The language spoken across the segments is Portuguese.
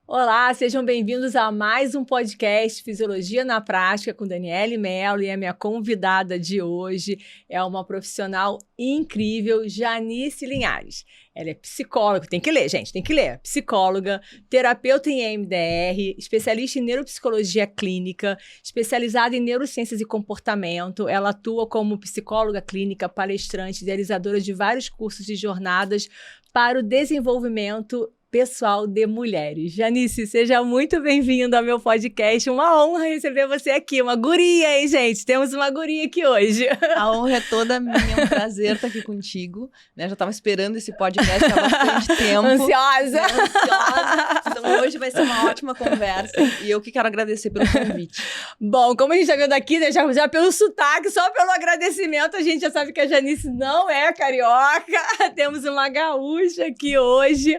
Olá, sejam bem-vindos a mais um podcast Fisiologia na Prática com Daniele Mello, e a minha convidada de hoje é uma profissional incrível, Janice Linhares. Ela é psicóloga, tem que ler, gente, tem que ler. Psicóloga, terapeuta em EMDR, especialista em neuropsicologia clínica, especializada em neurociências e comportamento. Ela atua como psicóloga clínica, palestrante, idealizadora de vários cursos e jornadas para o desenvolvimento pessoal de mulheres. Janice, seja muito bem-vinda ao meu podcast. Uma honra receber você aqui. Uma guria, hein, gente? Temos uma guria aqui hoje. A honra é toda minha, é um prazer estar aqui contigo. Né? Já estava esperando esse podcast há bastante tempo. Ansiosa. Ansiosa. Então hoje vai ser uma ótima conversa. E eu que quero agradecer pelo convite. Bom, como a gente já viu daqui, né, já pelo sotaque, só pelo agradecimento, a gente já sabe que a Janice não é carioca. Temos uma gaúcha aqui hoje.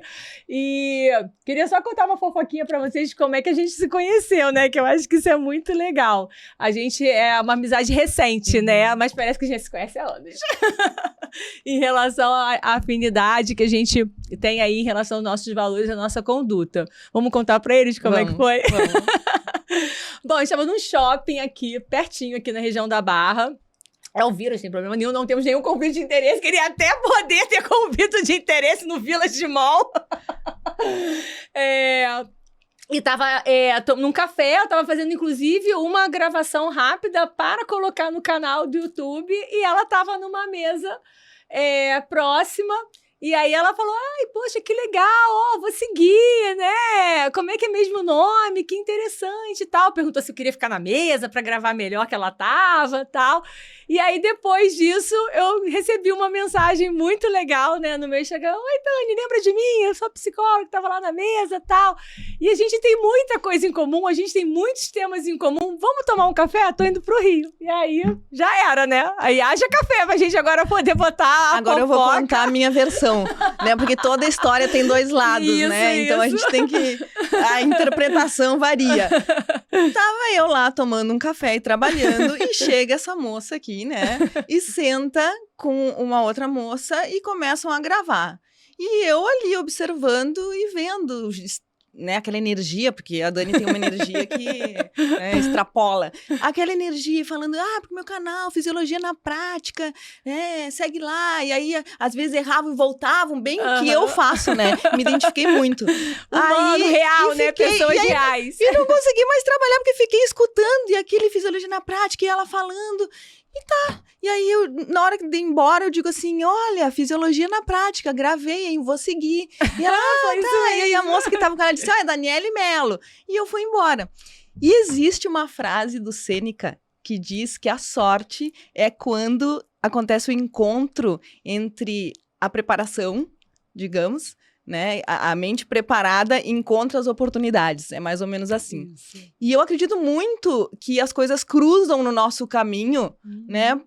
E queria só contar uma fofoquinha pra vocês de como é que a gente se conheceu, né? Que eu acho que isso é muito legal. A gente é uma amizade recente, né? Mas parece que a gente se conhece há anos. Em relação à afinidade que a gente tem aí em relação aos nossos valores, à nossa conduta. Vamos contar pra eles como é que foi? Vamos. Bom, a gente estava num shopping aqui, pertinho, aqui na região da Barra. É o vírus, sem problema nenhum, não temos nenhum conflito de interesse. Queria até poder ter conflito de interesse no Village Mall. E tava num café, eu tava fazendo, inclusive, uma gravação rápida para colocar no canal do YouTube. E ela tava numa mesa próxima. E aí ela falou, ai, poxa, que legal, ó, vou seguir, né? Como é que é mesmo o nome? Que interessante e tal. Perguntou se eu queria ficar na mesa para gravar melhor que ela tava e tal. E aí, depois disso, eu recebi uma mensagem muito legal, né, no meu Instagram. Oi, Dani, lembra de mim? Eu sou a psicóloga que tava lá na mesa e tal. E a gente tem muita coisa em comum, a gente tem muitos temas em comum. Vamos tomar um café? Tô indo pro Rio. E aí, já era, né? Aí haja café pra gente agora poder botar a Agora fofoca. Eu vou contar a minha versão, né? Porque toda história tem dois lados, Isso, né? Então a gente tem que... A interpretação varia. Tava eu lá tomando um café e trabalhando e chega essa moça aqui, né? E senta com uma outra moça e começam a gravar. E eu ali observando e vendo, né, aquela energia, porque a Dani tem uma energia que extrapola. Aquela energia falando, pro meu canal, Fisiologia na Prática, segue lá. E aí, às vezes, erravam e voltavam, bem o que eu faço, né? Me identifiquei muito. Humano, real, né? Pessoas reais. E não consegui mais trabalhar, porque fiquei escutando, e aquele Fisiologia na Prática, e ela falando... E tá. E aí, na hora de ir embora, eu digo assim, olha, Fisiologia na Prática, gravei, hein, vou seguir. E ela, tá. E aí a moça que tava com ela disse, é Daniele Mello. E eu fui embora. E existe uma frase do Sêneca que diz que a sorte é quando acontece o encontro entre a preparação, digamos, né? A mente preparada encontra as oportunidades. É mais ou menos assim. Isso. E eu acredito muito que as coisas cruzam no nosso caminho, né?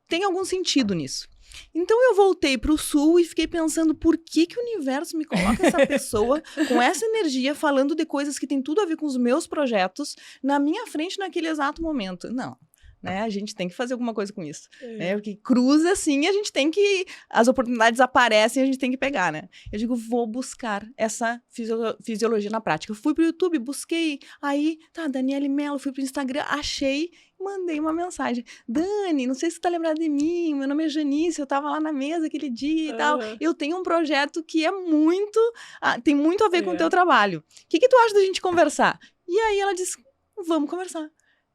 Tem algum sentido nisso. Então eu voltei para o sul e fiquei pensando por que o universo me coloca essa pessoa com essa energia falando de coisas que tem tudo a ver com os meus projetos na minha frente naquele exato momento. Não. Né? A gente tem que fazer alguma coisa com isso. Né? Porque cruza assim, a gente tem que... As oportunidades aparecem, a gente tem que pegar, né? Eu digo, vou buscar essa fisiologia na prática. Eu fui pro YouTube, busquei, aí, Daniele Mello, fui pro Instagram, achei, mandei uma mensagem. Dani, não sei se você tá lembrada de mim, meu nome é Janice, eu tava lá na mesa aquele dia e tal. Eu tenho um projeto que é muito... tem muito a ver com o teu trabalho. O que tu acha da gente conversar? E aí ela disse, vamos conversar.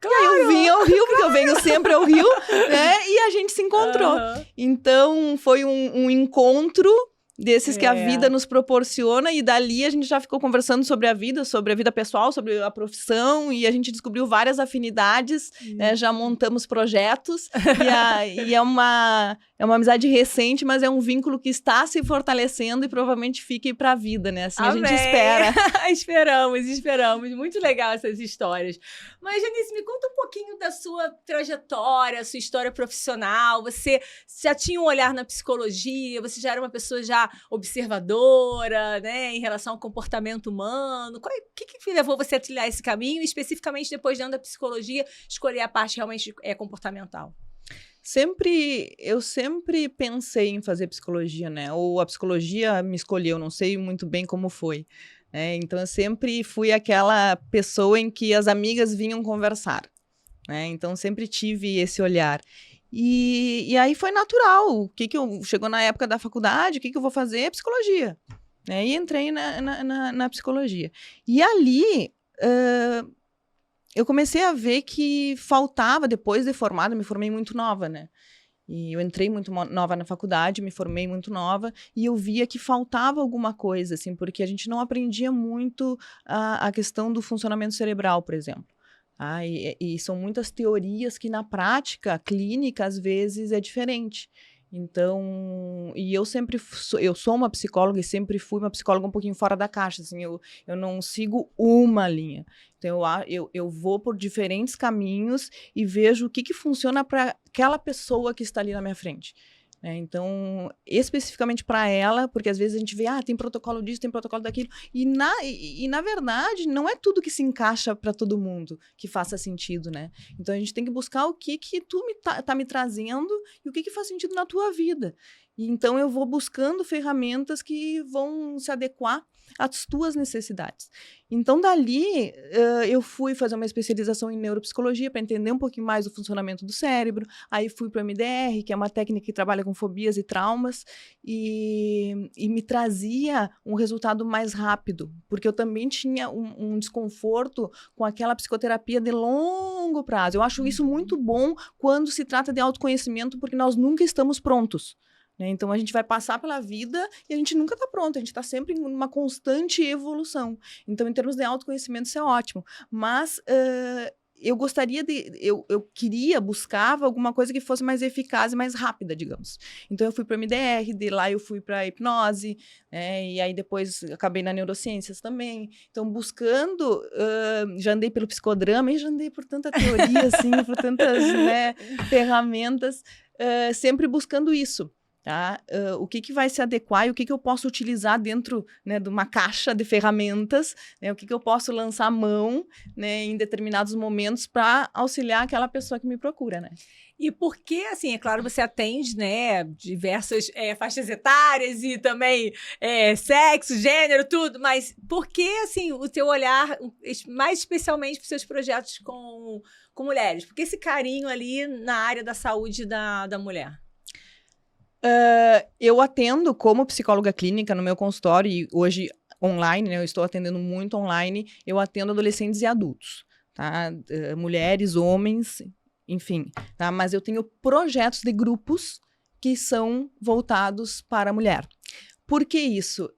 Claro, e aí eu vim ao Rio, porque eu venho sempre ao Rio, né? E a gente se encontrou. Então, foi um encontro desses que a vida nos proporciona, e dali a gente já ficou conversando sobre a vida pessoal, sobre a profissão, e a gente descobriu várias afinidades, né? Já montamos projetos, e é uma amizade recente, mas é um vínculo que está se fortalecendo e provavelmente fique para a vida, né? Assim, Amém. A gente espera. Esperamos. Muito legal essas histórias. Mas, Janice, me conta um pouquinho da sua trajetória, sua história profissional. Você já tinha um olhar na psicologia? Você já era uma pessoa já observadora, né, em relação ao comportamento humano? O que levou você a trilhar esse caminho? E, especificamente, depois, dentro da psicologia, escolher a parte realmente comportamental? Eu sempre pensei em fazer psicologia, né? Ou a psicologia me escolheu, não sei muito bem como foi, né? Então, eu sempre fui aquela pessoa em que as amigas vinham conversar, né? Então, sempre tive esse olhar. E aí foi natural. Chegou na época da faculdade, o que eu vou fazer? Psicologia. Né? E entrei na psicologia. E ali, eu comecei a ver que faltava, depois de formada, me formei muito nova, né? E eu entrei muito nova na faculdade, me formei muito nova, e eu via que faltava alguma coisa, assim, porque a gente não aprendia muito a questão do funcionamento cerebral, por exemplo. E são muitas teorias que na prática clínica, às vezes, é diferente. Então, e eu sou uma psicóloga e sempre fui uma psicóloga um pouquinho fora da caixa, assim, eu não sigo uma linha. Então, eu vou por diferentes caminhos e vejo o que funciona para aquela pessoa que está ali na minha frente. Né? Então, especificamente para ela, porque às vezes a gente vê, tem protocolo disso, tem protocolo daquilo, e na verdade, não é tudo que se encaixa para todo mundo que faça sentido, né? Então, a gente tem que buscar o que tu tá me trazendo e o que faz sentido na tua vida. E, então, eu vou buscando ferramentas que vão se adequar às tuas necessidades. Então, dali, eu fui fazer uma especialização em neuropsicologia para entender um pouquinho mais o funcionamento do cérebro. Aí fui para o MDR, que é uma técnica que trabalha com fobias e traumas, e me trazia um resultado mais rápido, porque eu também tinha um desconforto com aquela psicoterapia de longo prazo. Eu acho isso muito bom quando se trata de autoconhecimento, porque nós nunca estamos prontos. Então, a gente vai passar pela vida e a gente nunca está pronto, a gente está sempre em uma constante evolução. Então, em termos de autoconhecimento, isso é ótimo. Mas eu buscava alguma coisa que fosse mais eficaz e mais rápida, digamos. Então, eu fui para o MDR, de lá eu fui para a hipnose, e aí depois acabei na neurociências também. Então, buscando, já andei pelo psicodrama e já andei por tanta teoria, assim, por tantas ferramentas, sempre buscando isso. Tá? O que vai se adequar e o que eu posso utilizar dentro, né, de uma caixa de ferramentas, né, o que eu posso lançar a mão, né, em determinados momentos para auxiliar aquela pessoa que me procura, né? E porque, assim, é claro, você atende, né, diversas faixas etárias e também sexo, gênero, tudo, mas por que, assim, o teu olhar, mais especialmente para os seus projetos com mulheres? Por que esse carinho ali na área da saúde da mulher? Eu atendo como psicóloga clínica no meu consultório e hoje online, né? Eu estou atendendo muito online. Eu atendo adolescentes e adultos, tá? Mulheres, homens, enfim, tá? Mas eu tenho projetos de grupos que são voltados para a mulher. Por que isso?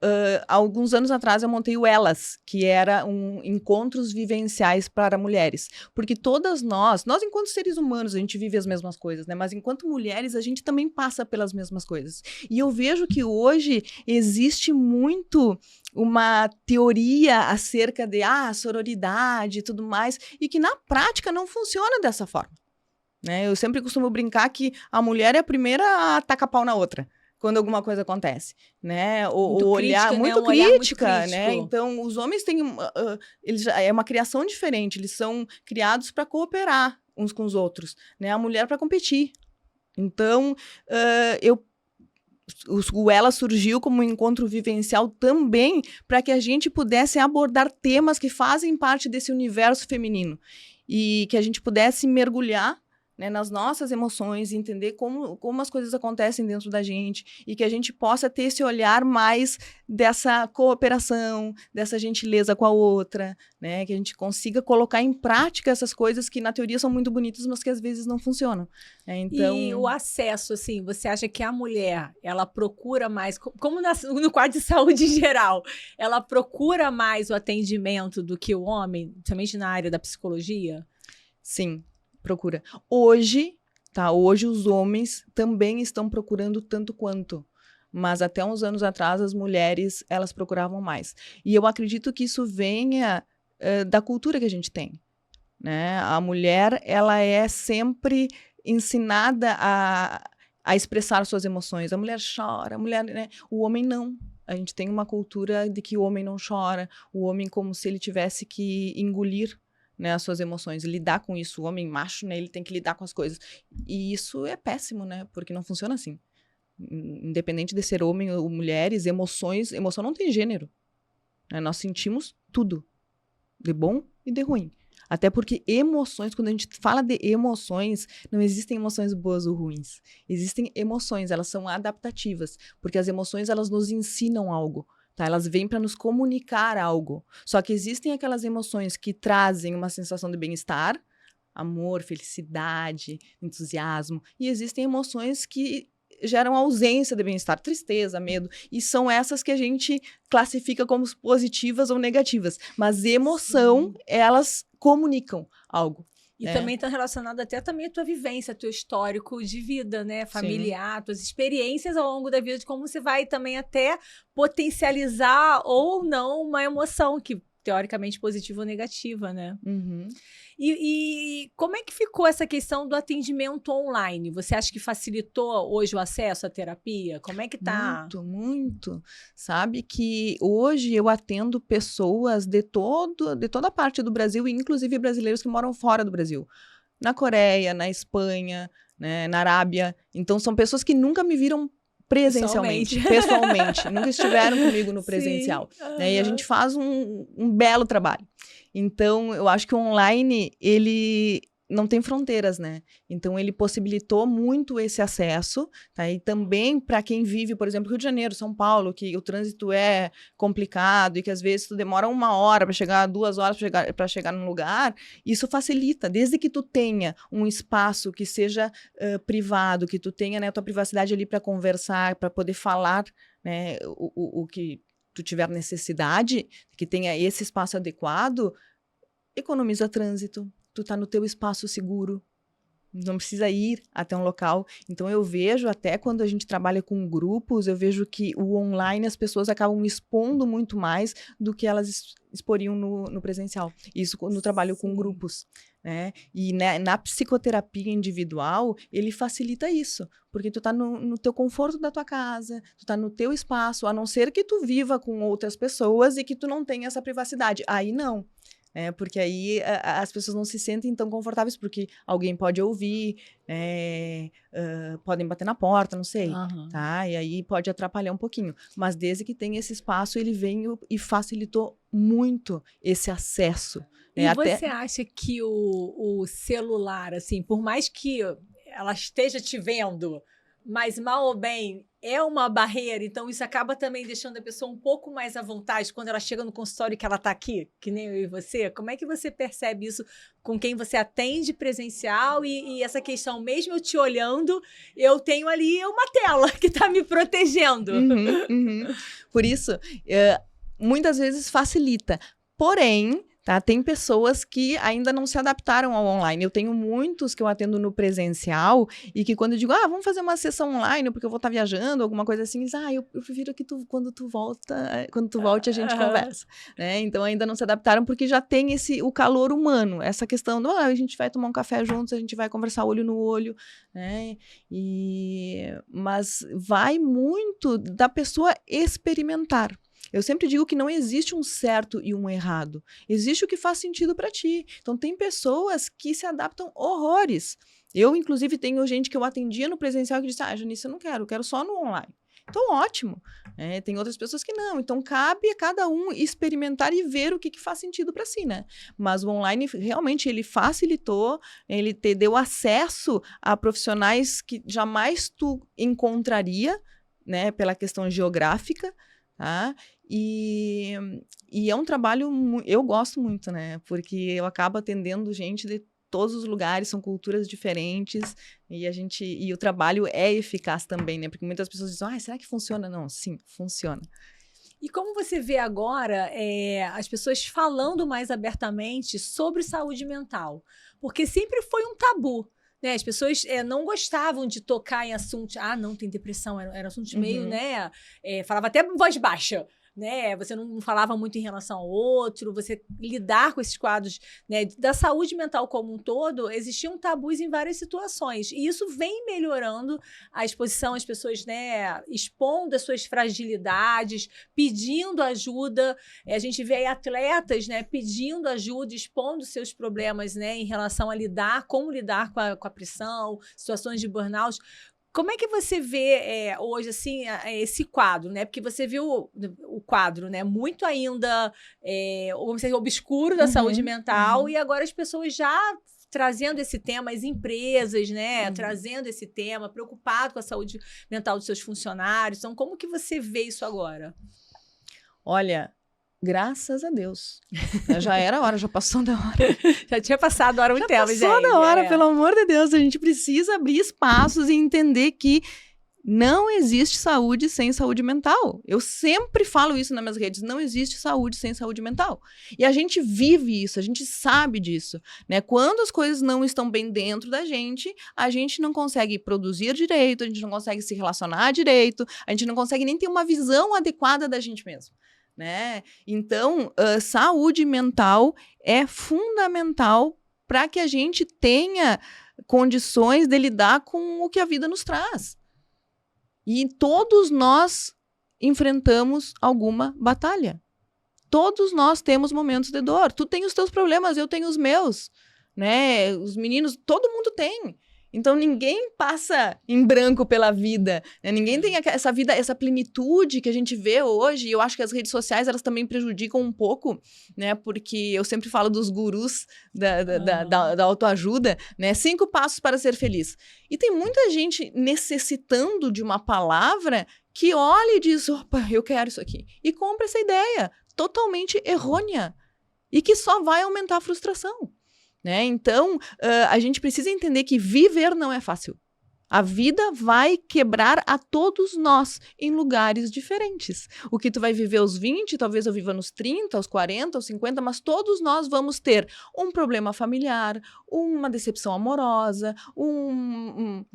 Há alguns anos atrás eu montei o Elas, que era encontros vivenciais para mulheres. Porque todas nós enquanto seres humanos, a gente vive as mesmas coisas, né? Mas enquanto mulheres, a gente também passa pelas mesmas coisas. E eu vejo que hoje existe muito uma teoria acerca de sororidade e tudo mais, e que na prática não funciona dessa forma. Né? Eu sempre costumo brincar que a mulher é a primeira a tacar pau na outra quando alguma coisa acontece, né? Ou olhar muito crítica, né? Então, os homens têm é uma criação diferente, eles são criados para cooperar uns com os outros, né? A mulher para competir. Então, o Ela surgiu como um encontro vivencial também para que a gente pudesse abordar temas que fazem parte desse universo feminino e que a gente pudesse mergulhar, né, nas nossas emoções, entender como as coisas acontecem dentro da gente e que a gente possa ter esse olhar mais dessa cooperação, dessa gentileza com a outra, né, que a gente consiga colocar em prática essas coisas que na teoria são muito bonitas, mas que às vezes não funcionam. Então... E o acesso, assim, você acha que a mulher, ela procura mais, como no quadro de saúde em geral, ela procura mais o atendimento do que o homem, principalmente na área da psicologia? Sim. Procura. Hoje os homens também estão procurando tanto quanto, mas até uns anos atrás as mulheres, elas procuravam mais. E eu acredito que isso venha da cultura que a gente tem, né? A mulher, ela é sempre ensinada a expressar suas emoções. A mulher chora, né? O homem não. A gente tem uma cultura de que o homem não chora, o homem como se ele tivesse que engolir, né, as suas emoções, lidar com isso. O homem macho, né, ele tem que lidar com as coisas. E isso é péssimo, né, porque não funciona assim. Independente de ser homem ou mulheres, emoção não tem gênero. né? Nós sentimos tudo, de bom e de ruim. Até porque emoções, quando a gente fala de emoções, não existem emoções boas ou ruins. Existem emoções, elas são adaptativas, porque as emoções, elas nos ensinam algo, tá? Elas vêm para nos comunicar algo. Só que existem aquelas emoções que trazem uma sensação de bem-estar, amor, felicidade, entusiasmo, e existem emoções que geram ausência de bem-estar, tristeza, medo, e são essas que a gente classifica como positivas ou negativas. Mas emoção, elas comunicam algo. E também está relacionado até também à tua vivência, teu histórico de vida, né? Familiar, tuas experiências ao longo da vida, de como você vai também até potencializar ou não uma emoção que teoricamente positiva ou negativa, né? Uhum. E como é que ficou essa questão do atendimento online? Você acha que facilitou hoje o acesso à terapia? Como é que tá? Muito, muito. Sabe que hoje eu atendo pessoas de toda a parte do Brasil, inclusive brasileiros que moram fora do Brasil. Na Coreia, na Espanha, né, na Arábia. Então, são pessoas que nunca me viram presencialmente, pessoalmente. Nunca estiveram comigo no presencial. Né, e a gente faz um belo trabalho. Então, eu acho que o online, ele não tem fronteiras, né? Então, ele possibilitou muito esse acesso, tá? E também para quem vive, por exemplo, Rio de Janeiro, São Paulo, que o trânsito é complicado e que às vezes tu demora 1 hora para chegar, 2 horas para chegar num lugar, isso facilita, desde que tu tenha um espaço que seja privado, que tu tenha, né, a tua privacidade ali para conversar, para poder falar, né, o que tu tiver necessidade, que tenha esse espaço adequado, economiza trânsito. Tu tá no teu espaço seguro, não precisa ir até um local. Então, eu vejo, até quando a gente trabalha com grupos, eu vejo que o online as pessoas acabam expondo muito mais do que elas exporiam no presencial. Isso no trabalho com grupos, né? E na psicoterapia individual, ele facilita isso, porque tu tá no teu conforto da tua casa, tu tá no teu espaço, a não ser que tu viva com outras pessoas e que tu não tenha essa privacidade. Aí não. Porque aí as pessoas não se sentem tão confortáveis, porque alguém pode ouvir, podem bater na porta, não sei, tá? E aí pode atrapalhar um pouquinho. Mas desde que tem esse espaço, ele veio e facilitou muito esse acesso. E você acha que o celular, assim, por mais que ela esteja te vendo, mas mal ou bem é uma barreira, então isso acaba também deixando a pessoa um pouco mais à vontade quando ela chega no consultório que ela está aqui, que nem eu e você? Como é que você percebe isso com quem você atende presencial e essa questão, mesmo eu te olhando, eu tenho ali uma tela que está me protegendo? Por isso, muitas vezes facilita, porém, tá? Tem pessoas que ainda não se adaptaram ao online. Eu tenho muitos que eu atendo no presencial e que quando eu digo, vamos fazer uma sessão online porque eu vou estar viajando, alguma coisa assim, diz, eu prefiro que quando tu volte a gente conversa. Né? Então ainda não se adaptaram porque já tem o calor humano, essa questão do, a gente vai tomar um café juntos, a gente vai conversar olho no olho, né? Mas vai muito da pessoa experimentar. Eu sempre digo que não existe um certo e um errado. Existe o que faz sentido para ti. Então, tem pessoas que se adaptam horrores. Eu, inclusive, tenho gente que eu atendia no presencial que disse, Janice, eu não quero, eu quero só no online. Então, ótimo. Tem outras pessoas que não. Então, cabe a cada um experimentar e ver o que faz sentido para si, né? Mas o online, realmente, ele facilitou, ele te deu acesso a profissionais que jamais tu encontraria, né, pela questão geográfica, tá? E é um trabalho, eu gosto muito, né? Porque eu acabo atendendo gente de todos os lugares, são culturas diferentes, e o trabalho é eficaz também, né? Porque muitas pessoas dizem, será que funciona? Não, sim, funciona. E como você vê agora as pessoas falando mais abertamente sobre saúde mental? Porque sempre foi um tabu. Né, as pessoas não gostavam de tocar em assuntos. Não, tem depressão. Era assuntos meio, né? Falava até em voz baixa. Né? Você não falava muito em relação ao outro, você lidar com esses quadros, né, da saúde mental como um todo, existiam tabus em várias situações. E isso vem melhorando a exposição, as pessoas, né, expondo as suas fragilidades, pedindo ajuda. A gente vê aí atletas, né, pedindo ajuda, expondo seus problemas, né, em relação a como lidar com a pressão, situações de burnout. Como é que você vê hoje, assim, esse quadro, né? Porque você viu o quadro, né? Muito ainda, vamos dizer, obscuro da saúde mental, e agora as pessoas já trazendo esse tema, as empresas, né? Trazendo esse tema, preocupado com a saúde mental dos seus funcionários. Então, como que você vê isso agora? Olha, graças a Deus. Já era a hora, já passou da hora. Já tinha passado a hora muito tempo, gente. Já passou da hora, pelo amor de Deus. A gente precisa abrir espaços e entender que não existe saúde sem saúde mental. Eu sempre falo isso nas minhas redes. Não existe saúde sem saúde mental. E a gente vive isso, a gente sabe disso, né? Quando as coisas não estão bem dentro da gente, a gente não consegue produzir direito, a gente não consegue se relacionar direito, a gente não consegue nem ter uma visão adequada da gente mesmo, né? Então, saúde mental é fundamental para que a gente tenha condições de lidar com o que a vida nos traz. E todos nós enfrentamos alguma batalha. Todos nós temos momentos de dor. Tu tem os teus problemas, eu tenho os meus, né? Os meninos, todo mundo tem. Então, ninguém passa em branco pela vida, né? Ninguém tem essa vida, essa plenitude que a gente vê hoje. E eu acho que as redes sociais, elas também prejudicam um pouco, né? Porque eu sempre falo dos gurus da autoajuda, né? 5 passos para ser feliz. E tem muita gente necessitando de uma palavra que olha e diz, opa, eu quero isso aqui. E compra essa ideia totalmente errônea e que só vai aumentar a frustração. Né? Então, a gente precisa entender que viver não é fácil. A vida vai quebrar a todos nós em lugares diferentes. O que tu vai viver aos 20, talvez eu viva nos 30, aos 40, aos 50, mas todos nós vamos ter um problema familiar, uma decepção amorosa, um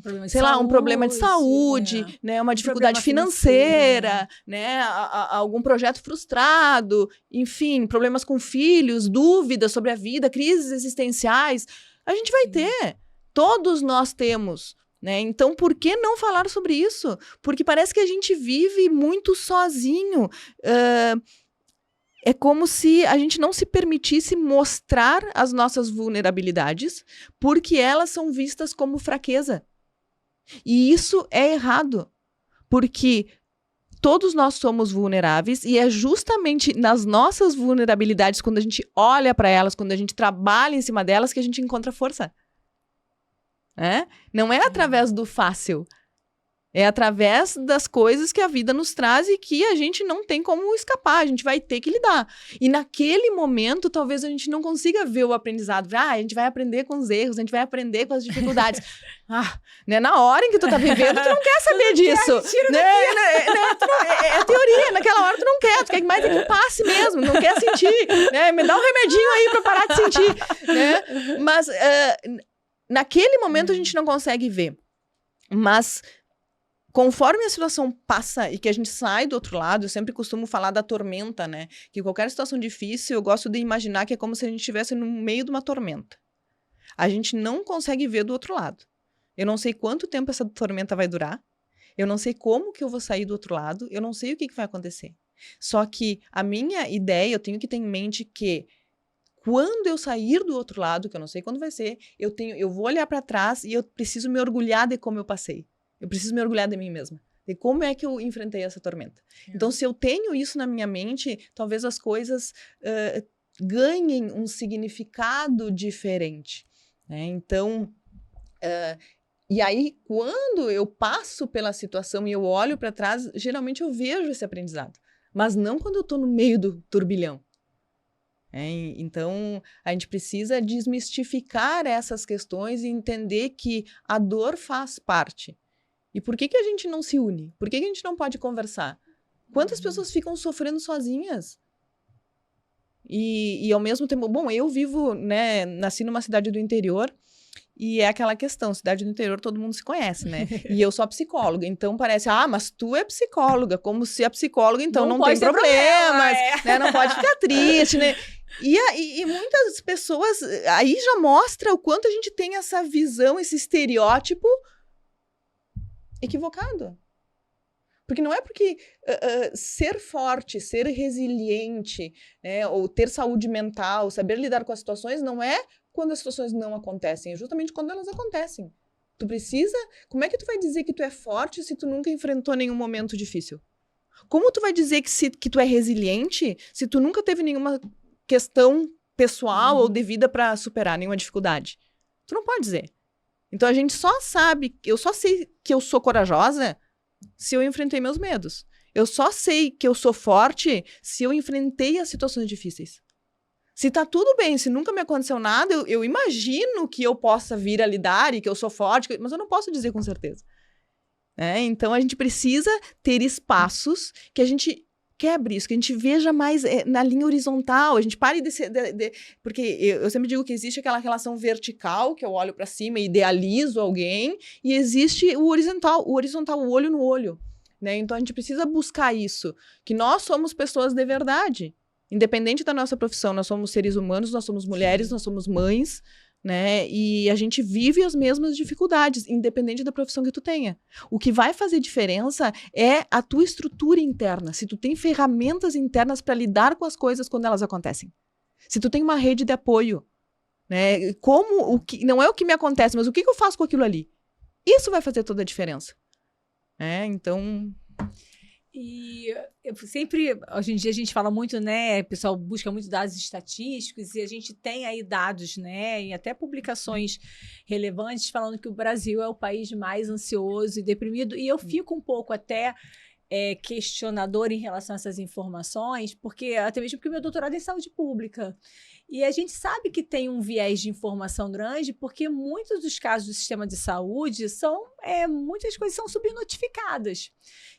problema de saúde, né? Uma dificuldade financeira, né? Algum projeto frustrado, enfim, problemas com filhos, dúvidas sobre a vida, crises existenciais. A gente vai ter. Todos nós temos. Né? Então, por que não falar sobre isso? Porque parece que a gente vive muito sozinho. É como se a gente não se permitisse mostrar as nossas vulnerabilidades, porque elas são vistas como fraqueza. E isso é errado, porque todos nós somos vulneráveis e é justamente nas nossas vulnerabilidades, quando a gente olha para elas, quando a gente trabalha em cima delas, que a gente encontra força. Não é através do fácil, é através das coisas que a vida nos traz e que a gente não tem como escapar, a gente vai ter que lidar. E naquele momento, talvez a gente não consiga ver o aprendizado. A gente vai aprender com os erros, a gente vai aprender com as dificuldades. Né? Na hora em que tu tá vivendo, tu não quer saber disso. É teoria, naquela hora tu não quer, tu quer que mais é que passe mesmo, não quer sentir. Né? Me dá um remedinho aí pra parar de sentir. Né? Mas naquele momento a gente não consegue ver. Mas conforme a situação passa e que a gente sai do outro lado, eu sempre costumo falar da tormenta, né? Que qualquer situação difícil, eu gosto de imaginar que é como se a gente estivesse no meio de uma tormenta. A gente não consegue ver do outro lado. Eu não sei quanto tempo essa tormenta vai durar. Eu não sei como que eu vou sair do outro lado. Eu não sei o que vai acontecer. Só que a minha ideia, eu tenho que ter em mente que quando eu sair do outro lado, que eu não sei quando vai ser, eu vou olhar para trás e eu preciso me orgulhar de como eu passei. Eu preciso me orgulhar de mim mesma. De como é que eu enfrentei essa tormenta. Então, se eu tenho isso na minha mente, talvez as coisas ganhem um significado diferente. Né? Então, e aí, quando eu passo pela situação e eu olho para trás, geralmente eu vejo esse aprendizado. Mas não quando eu estou no meio do turbilhão. Então, a gente precisa desmistificar essas questões e entender que a dor faz parte. E por que a gente não se une? Por que a gente não pode conversar? Quantas pessoas ficam sofrendo sozinhas? E ao mesmo tempo... Bom, eu vivo, né? Nasci numa cidade do interior e é aquela questão, cidade do interior todo mundo se conhece, né? E eu sou a psicóloga, então parece, mas tu é psicóloga, como se a psicóloga então não tem problemas, né? Não pode ficar triste, né? E muitas pessoas... Aí já mostra o quanto a gente tem essa visão, esse estereótipo equivocado. Porque não é porque ser forte, ser resiliente, né, ou ter saúde mental, saber lidar com as situações, não é quando as situações não acontecem, é justamente quando elas acontecem. Como é que tu vai dizer que tu é forte se tu nunca enfrentou nenhum momento difícil? Como tu vai dizer que tu é resiliente se tu nunca teve nenhuma questão pessoal ou de vida pra superar, nenhuma dificuldade? Tu não pode dizer. Então a gente eu só sei que eu sou corajosa se eu enfrentei meus medos. Eu só sei que eu sou forte se eu enfrentei as situações difíceis. Se tá tudo bem, se nunca me aconteceu nada, eu imagino que eu possa vir a lidar e que eu sou forte, mas eu não posso dizer com certeza. Então a gente precisa ter espaços que a gente quebre isso, que a gente veja mais na linha horizontal, a gente pare porque eu sempre digo que existe aquela relação vertical, que eu olho para cima e idealizo alguém, e existe o horizontal, o olho no olho. Então a gente precisa buscar isso, que nós somos pessoas de verdade. Independente da nossa profissão, nós somos seres humanos, nós somos mulheres, nós somos mães, e a gente vive as mesmas dificuldades, independente da profissão que tu tenha. O que vai fazer diferença é a tua estrutura interna, se tu tem ferramentas internas para lidar com as coisas quando elas acontecem. Se tu tem uma rede de apoio, não é o que me acontece, mas o que eu faço com aquilo ali? Isso vai fazer toda a diferença. Então... E eu sempre, hoje em dia a gente fala muito, o pessoal busca muito dados estatísticos e a gente tem aí dados, e até publicações relevantes falando que o Brasil é o país mais ansioso e deprimido, e eu fico um pouco até questionador em relação a essas informações, até mesmo porque o meu doutorado é em saúde pública. E a gente sabe que tem um viés de informação grande, porque muitos dos casos do sistema de saúde muitas coisas são subnotificadas.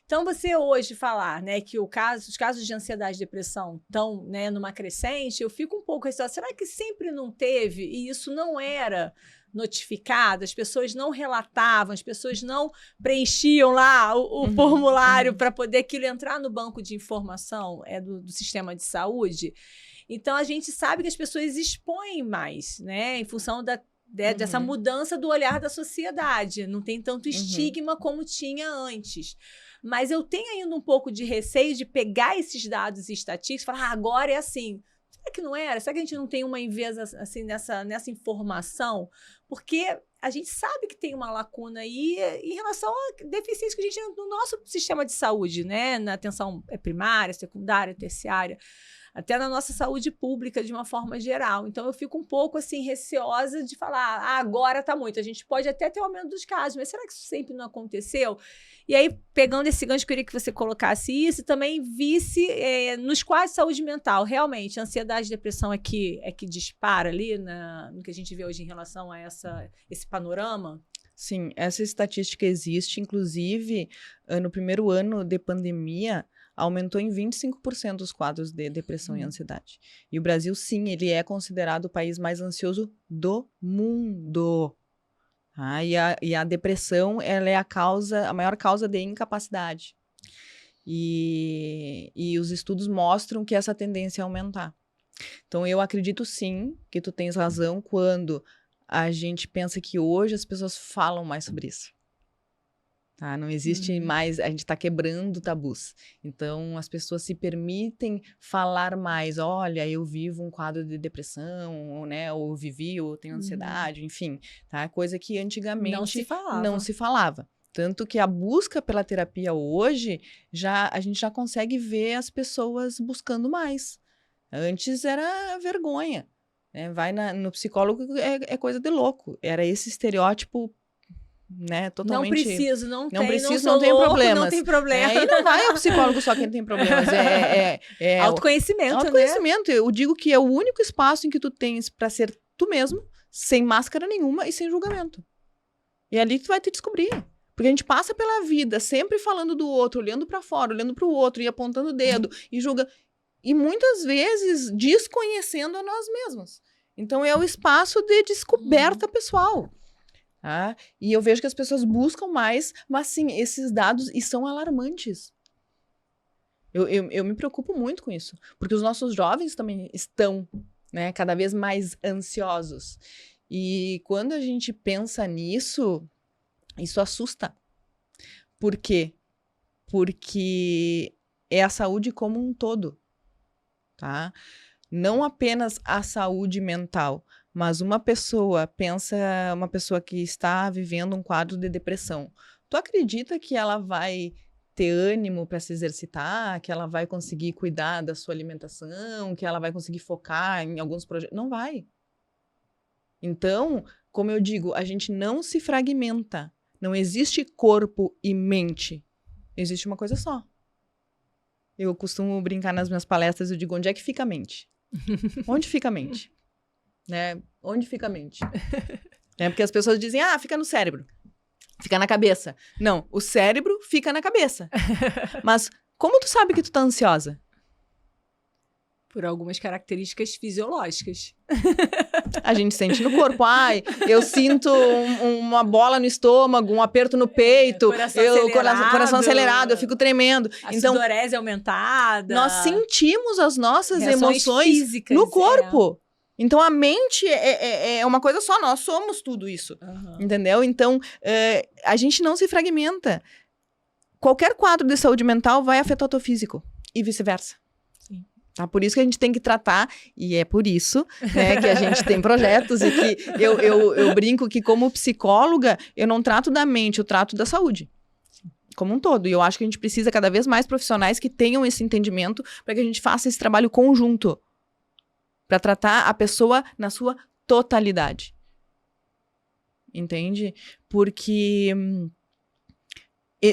Então, você hoje falar que os casos de ansiedade e depressão estão numa crescente, eu fico um pouco receosa. Será que sempre não teve e isso não era notificado? As pessoas não relatavam, as pessoas não preenchiam lá o formulário para poder aquilo entrar no banco de informação do sistema de saúde? Então, a gente sabe que as pessoas expõem mais, em função dessa mudança do olhar da sociedade. Não tem tanto estigma como tinha antes. Mas eu tenho ainda um pouco de receio de pegar esses dados estatísticos e falar, agora é assim. Será que não era? Será que a gente não tem uma envesa assim, nessa informação? Porque a gente sabe que tem uma lacuna aí em relação a deficiências que a gente tem no nosso sistema de saúde, na atenção primária, secundária, terciária, até na nossa saúde pública de uma forma geral. Então, eu fico um pouco assim receosa de falar, agora está muito. A gente pode até ter um aumento dos casos, mas será que isso sempre não aconteceu? E aí, pegando esse gancho, eu queria que você colocasse isso e também visse nos quadros de saúde mental. Realmente, a ansiedade e depressão é que dispara ali no que a gente vê hoje em relação a esse panorama? Sim, essa estatística existe. Inclusive, no primeiro ano de pandemia, aumentou em 25% os quadros de depressão e ansiedade. E o Brasil, sim, ele é considerado o país mais ansioso do mundo. E a depressão, ela é a maior causa de incapacidade. E os estudos mostram que essa tendência é aumentar. Então, eu acredito, sim, que tu tens razão quando a gente pensa que hoje as pessoas falam mais sobre isso. Não existe mais, a gente está quebrando tabus. Então, as pessoas se permitem falar mais. Olha, eu vivo um quadro de depressão, ou vivi, ou tenho ansiedade, enfim. Coisa que antigamente não se falava. Tanto que a busca pela terapia hoje, a gente já consegue ver as pessoas buscando mais. Antes era vergonha. Vai no psicólogo, é coisa de louco. Era esse estereótipo totalmente... Não preciso, não tenho problemas. Não tem problema. E não vai ao psicólogo só quem tem problemas. Autoconhecimento, Autoconhecimento. Eu digo que é o único espaço em que tu tens para ser tu mesmo, sem máscara nenhuma e sem julgamento. E ali tu vai te descobrir. Porque a gente passa pela vida sempre falando do outro, olhando para fora, olhando para o outro e apontando o dedo e julgando. E muitas vezes desconhecendo a nós mesmos. Então é o espaço de descoberta pessoal. E eu vejo que as pessoas buscam mais, mas sim, esses dados são alarmantes. Eu me preocupo muito com isso, porque os nossos jovens também estão cada vez mais ansiosos. E quando a gente pensa nisso, isso assusta. Por quê? Porque é a saúde como um todo. Não apenas a saúde mental, Mas uma pessoa que está vivendo um quadro de depressão, tu acredita que ela vai ter ânimo para se exercitar, que ela vai conseguir cuidar da sua alimentação, que ela vai conseguir focar em alguns projetos? Não vai. Então, como eu digo, a gente não se fragmenta. Não existe corpo e mente. Existe uma coisa só. Eu costumo brincar nas minhas palestras, eu digo, onde é que fica a mente? Onde fica a mente? Né? Onde fica a mente? Porque as pessoas dizem, fica no cérebro. Fica na cabeça. Não, o cérebro fica na cabeça. Mas como tu sabe que tu tá ansiosa? Por algumas características fisiológicas. A gente sente no corpo. Eu sinto uma bola no estômago, um aperto no peito, coração acelerado, eu fico tremendo. A sudorese aumentada. Nós sentimos as nossas reações emoções físicas, no corpo. Então, a mente é uma coisa só, nós somos tudo isso, entendeu? Então, a gente não se fragmenta. Qualquer quadro de saúde mental vai afetar o teu físico e vice-versa. Tá? Por isso que a gente tem que tratar, e é por isso, né, que a gente tem projetos e que eu brinco que como psicóloga, eu não trato da mente, eu trato da saúde. Como um todo. E eu acho que a gente precisa cada vez mais profissionais que tenham esse entendimento para que a gente faça esse trabalho conjunto. Para tratar a pessoa na sua totalidade. Entende? Porque,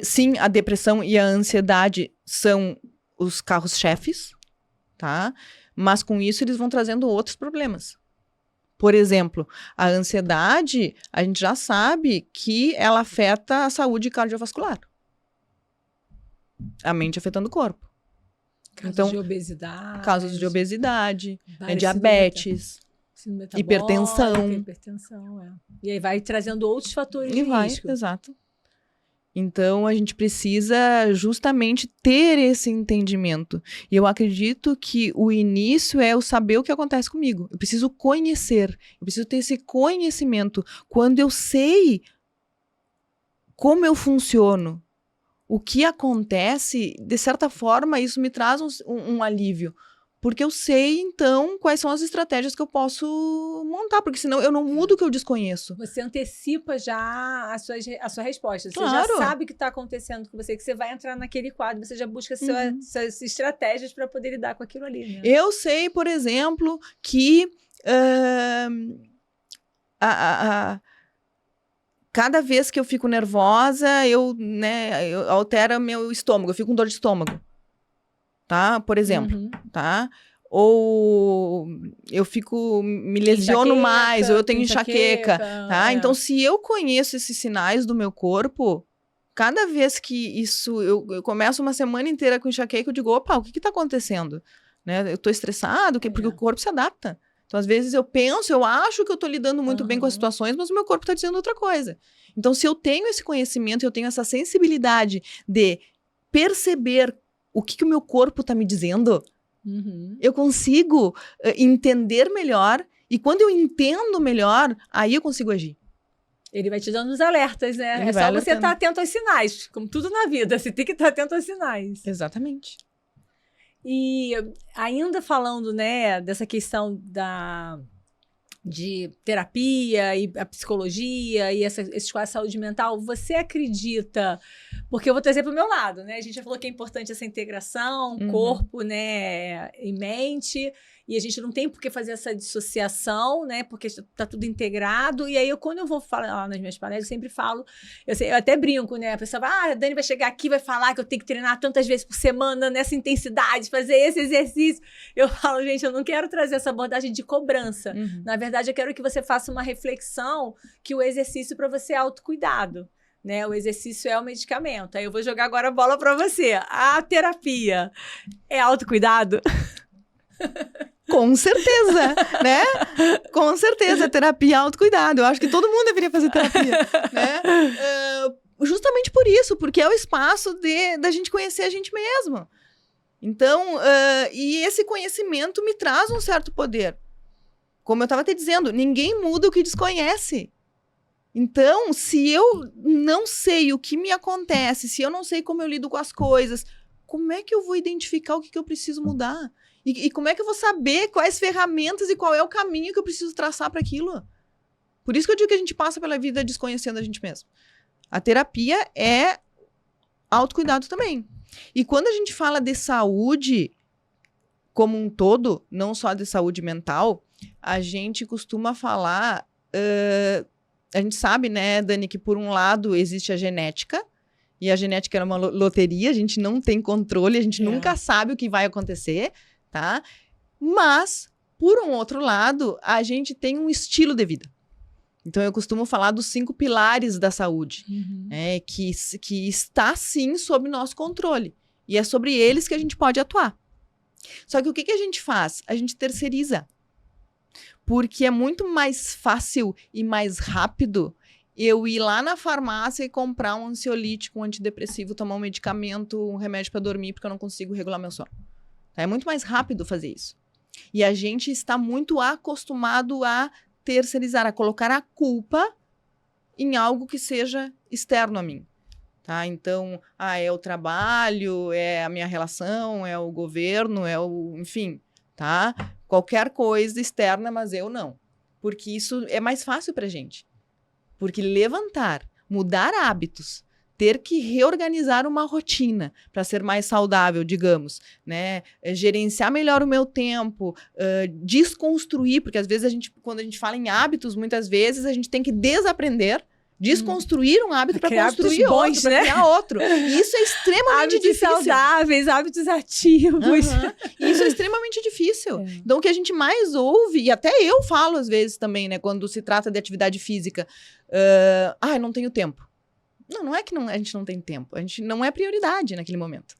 sim, a depressão e a ansiedade são os carros-chefes, tá? Mas com isso eles vão trazendo outros problemas. Por exemplo, a ansiedade, a gente já sabe que ela afeta a saúde cardiovascular. A mente afetando o corpo. Casos de obesidade. Casos de obesidade, diabetes, hipertensão. E aí vai trazendo outros fatores de risco. Exato. Então, a gente precisa justamente ter esse entendimento. E eu acredito que o início é o saber o que acontece comigo. Eu preciso conhecer, eu preciso ter esse conhecimento. Quando eu sei como eu funciono, o que acontece, de certa forma, isso me traz um alívio. Porque eu sei, então, quais são as estratégias que eu posso montar. Porque senão eu não mudo o que eu desconheço. Você antecipa já a sua resposta. Você Claro. já sabe o que está acontecendo com você, que você vai entrar naquele quadro. Você já busca suas estratégias para poder lidar com aquilo ali, né? Eu sei, por exemplo, que cada vez que eu fico nervosa, eu altera meu estômago. Eu fico com dor de estômago. Tá? Por exemplo, tá? Ou eu fico, me lesiono mais, ou eu tenho enxaqueca, tá? Então, se eu conheço esses sinais do meu corpo, cada vez que isso, eu começo uma semana inteira com enxaqueca, eu digo, opa, o que tá acontecendo? Né? Eu tô estressado, porque o corpo se adapta. Então, às vezes eu acho que eu tô lidando muito bem com as situações, mas o meu corpo tá dizendo outra coisa. Então, se eu tenho esse conhecimento, eu tenho essa sensibilidade de perceber o que o meu corpo está me dizendo, eu consigo entender melhor. E quando eu entendo melhor, aí eu consigo agir. Ele vai te dando os alertas, né? Ele é só você estar atento aos sinais. Como tudo na vida, você tem que estar atento aos sinais. Exatamente. E ainda falando, né, dessa questão de terapia e a psicologia e esses quadros de saúde mental, você acredita, porque eu vou trazer para o meu lado, né? A gente já falou que é importante essa integração, corpo, né, e mente, e a gente não tem por que fazer essa dissociação, né, porque está tudo integrado. E aí, quando eu vou falar lá nas minhas palestras, eu sempre falo, eu até brinco, né, a pessoa fala, a Dani vai chegar aqui, vai falar que eu tenho que treinar tantas vezes por semana, nessa intensidade, fazer esse exercício. Eu falo, gente, eu não quero trazer essa abordagem de cobrança. Na verdade, eu quero que você faça uma reflexão que o exercício para você é autocuidado. Né? O exercício é o medicamento. Aí eu vou jogar agora a bola para você. A terapia é autocuidado? Com certeza, né? Com certeza, terapia é autocuidado. Eu acho que todo mundo deveria fazer terapia, né? Justamente por isso, porque é o espaço da gente conhecer a gente mesmo. Então, e esse conhecimento me traz um certo poder. Como eu estava te dizendo, ninguém muda o que desconhece. Então, se eu não sei o que me acontece, se eu não sei como eu lido com as coisas, como é que eu vou identificar o que eu preciso mudar? E como é que eu vou saber quais ferramentas e qual é o caminho que eu preciso traçar para aquilo? Por isso que eu digo que a gente passa pela vida desconhecendo a gente mesmo. A terapia é autocuidado também. E quando a gente fala de saúde como um todo, não só de saúde mental, a gente costuma falar... a gente sabe, né, Dani, que por um lado existe a genética, e a genética é uma loteria, a gente não tem controle, a gente nunca sabe o que vai acontecer, tá? Mas, por um outro lado, a gente tem um estilo de vida. Então, eu costumo falar dos 5 pilares da saúde, que está, sim, sob nosso controle. E é sobre eles que a gente pode atuar. Só que o que a gente faz? A gente terceiriza. Porque é muito mais fácil e mais rápido eu ir lá na farmácia e comprar um ansiolítico, um antidepressivo, tomar um medicamento, um remédio para dormir, porque eu não consigo regular meu sono. É muito mais rápido fazer isso. E a gente está muito acostumado a terceirizar, a colocar a culpa em algo que seja externo a mim. Tá? Então, é o trabalho, é a minha relação, é o governo, enfim, tá? Qualquer coisa externa, mas eu não. Porque isso é mais fácil pra gente. Porque levantar, mudar hábitos, ter que reorganizar uma rotina para ser mais saudável, digamos, né? Gerenciar melhor o meu tempo, desconstruir, porque às vezes quando a gente fala em hábitos, muitas vezes a gente tem que desaprender, desconstruir um hábito para construir outro, para criar outro. E isso é extremamente difícil. Hábitos saudáveis, hábitos ativos. E isso é extremamente difícil. Então, o que a gente mais ouve, e até eu falo às vezes também, né, quando se trata de atividade física, não tenho tempo. Não é que a gente não tem tempo, a gente não é prioridade naquele momento.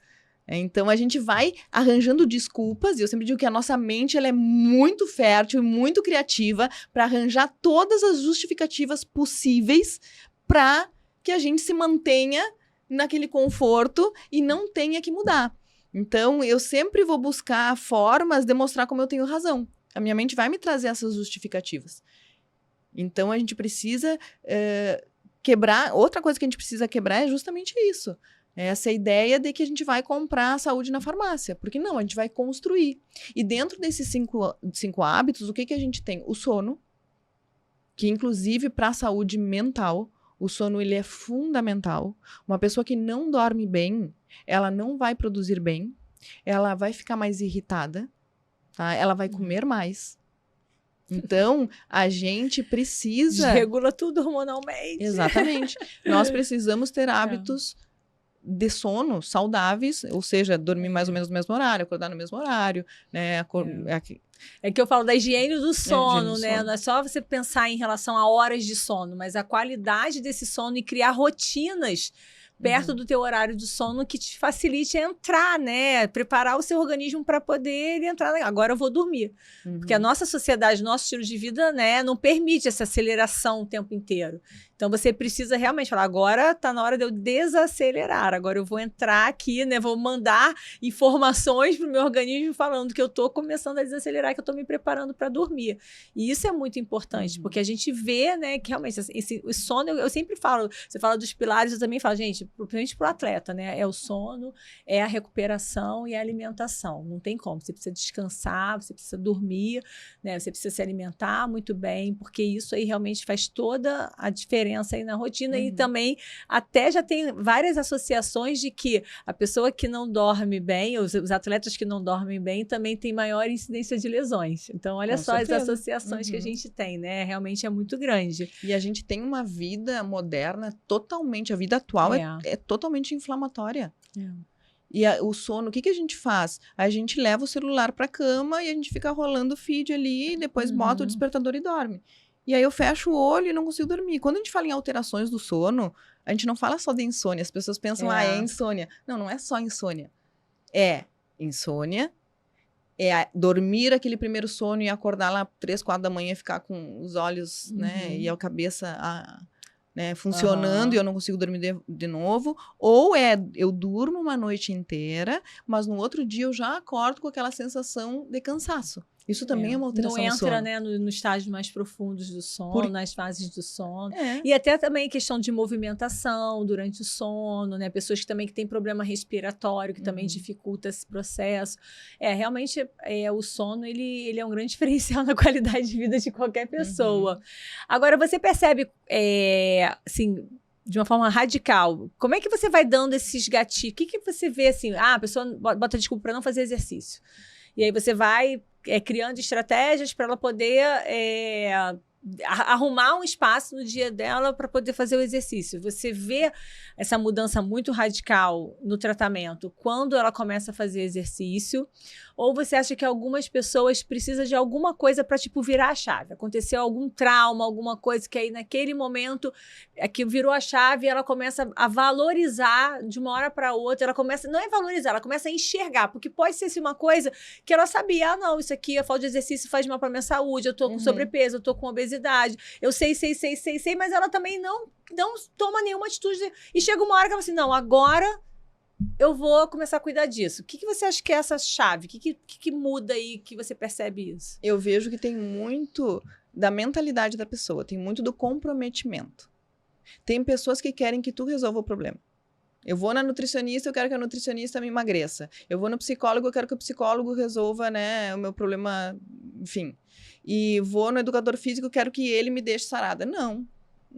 Então, a gente vai arranjando desculpas, e eu sempre digo que a nossa mente ela é muito fértil e muito criativa para arranjar todas as justificativas possíveis para que a gente se mantenha naquele conforto e não tenha que mudar. Então, eu sempre vou buscar formas de mostrar como eu tenho razão. A minha mente vai me trazer essas justificativas. Então, a gente precisa quebrar... Outra coisa que a gente precisa quebrar é justamente isso. Essa ideia de que a gente vai comprar a saúde na farmácia. Porque não, a gente vai construir. E dentro desses 5 hábitos, o que a gente tem? O sono, que inclusive para a saúde mental, o sono ele é fundamental. Uma pessoa que não dorme bem, ela não vai produzir bem, ela vai ficar mais irritada, tá? Ela vai comer mais. Então, a gente precisa... Regula tudo hormonalmente. Exatamente. Nós precisamos ter hábitos de sono saudáveis, ou seja, dormir mais ou menos no mesmo horário, acordar no mesmo horário, né? É que eu falo da higiene do sono, né? Não é só você pensar em relação a horas de sono, mas a qualidade desse sono e criar rotinas perto do teu horário de sono que te facilite entrar, né? Preparar o seu organismo para poder entrar. Agora eu vou dormir. Porque a nossa sociedade, nosso estilo de vida, né, não permite essa aceleração o tempo inteiro. Então, você precisa realmente falar, agora está na hora de eu desacelerar, agora eu vou entrar aqui, né, vou mandar informações para o meu organismo falando que eu estou começando a desacelerar, que eu estou me preparando para dormir. E isso é muito importante, porque a gente vê, né, que realmente o sono, eu sempre falo, você fala dos pilares, eu também falo, gente, principalmente para o atleta, né, é o sono, é a recuperação e a alimentação. Não tem como, você precisa descansar, você precisa dormir, né, você precisa se alimentar muito bem, porque isso aí realmente faz toda a diferença aí na rotina. E também até já tem várias associações de que a pessoa que não dorme bem, os atletas que não dormem bem também tem maior incidência de lesões. Então, olha só as associações que a gente tem, né? Realmente é muito grande. E a gente tem uma vida moderna totalmente, a vida atual é totalmente inflamatória. E o sono, o que a gente faz? A gente leva o celular para a cama e a gente fica rolando o feed ali, e depois bota o despertador e dorme. E aí eu fecho o olho e não consigo dormir. Quando a gente fala em alterações do sono, a gente não fala só de insônia. As pessoas pensam, é insônia. Não, não é só insônia. É insônia, é dormir aquele primeiro sono e acordar lá 3, 4 da manhã e ficar com os olhos, né, e a cabeça né, funcionando e eu não consigo dormir de novo. Ou eu durmo uma noite inteira, mas no outro dia eu já acordo com aquela sensação de cansaço. Isso também é uma alteração Não do sono. entra, né, no estágio mais profundos do sono, nas fases do sono. É. E até também questão de movimentação durante o sono, né? Pessoas que também têm problema respiratório, que também dificulta esse processo. Realmente, o sono, ele é um grande diferencial na qualidade de vida de qualquer pessoa. Agora, você percebe, assim, de uma forma radical, como é que você vai dando esses gatilhos? O que você vê, assim, a pessoa bota desculpa para não fazer exercício. E aí você vai criando estratégias para ela poder arrumar um espaço no dia dela para poder fazer o exercício. Você vê essa mudança muito radical no tratamento quando ela começa a fazer exercício? Ou você acha que algumas pessoas precisam de alguma coisa para, tipo, virar a chave? Aconteceu algum trauma, alguma coisa que aí naquele momento que virou a chave, ela começa a valorizar de uma hora para outra, ela começa, não é valorizar, ela começa a enxergar, porque pode ser assim, uma coisa que ela sabia, não, isso aqui, a falta de exercício faz mal para minha saúde, eu tô com sobrepeso, eu tô com obesidade, eu sei, mas ela também não toma nenhuma atitude, e chega uma hora que ela fala assim, não, agora eu vou começar a cuidar disso. O que você acha que é essa chave? O que muda aí que você percebe isso? Eu vejo que tem muito da mentalidade da pessoa, tem muito do comprometimento. Tem pessoas que querem que tu resolva o problema. Eu vou na nutricionista, eu quero que a nutricionista me emagreça. Eu vou no psicólogo, eu quero que o psicólogo resolva, né, o meu problema, enfim. E vou no educador físico, eu quero que ele me deixe sarada. Não.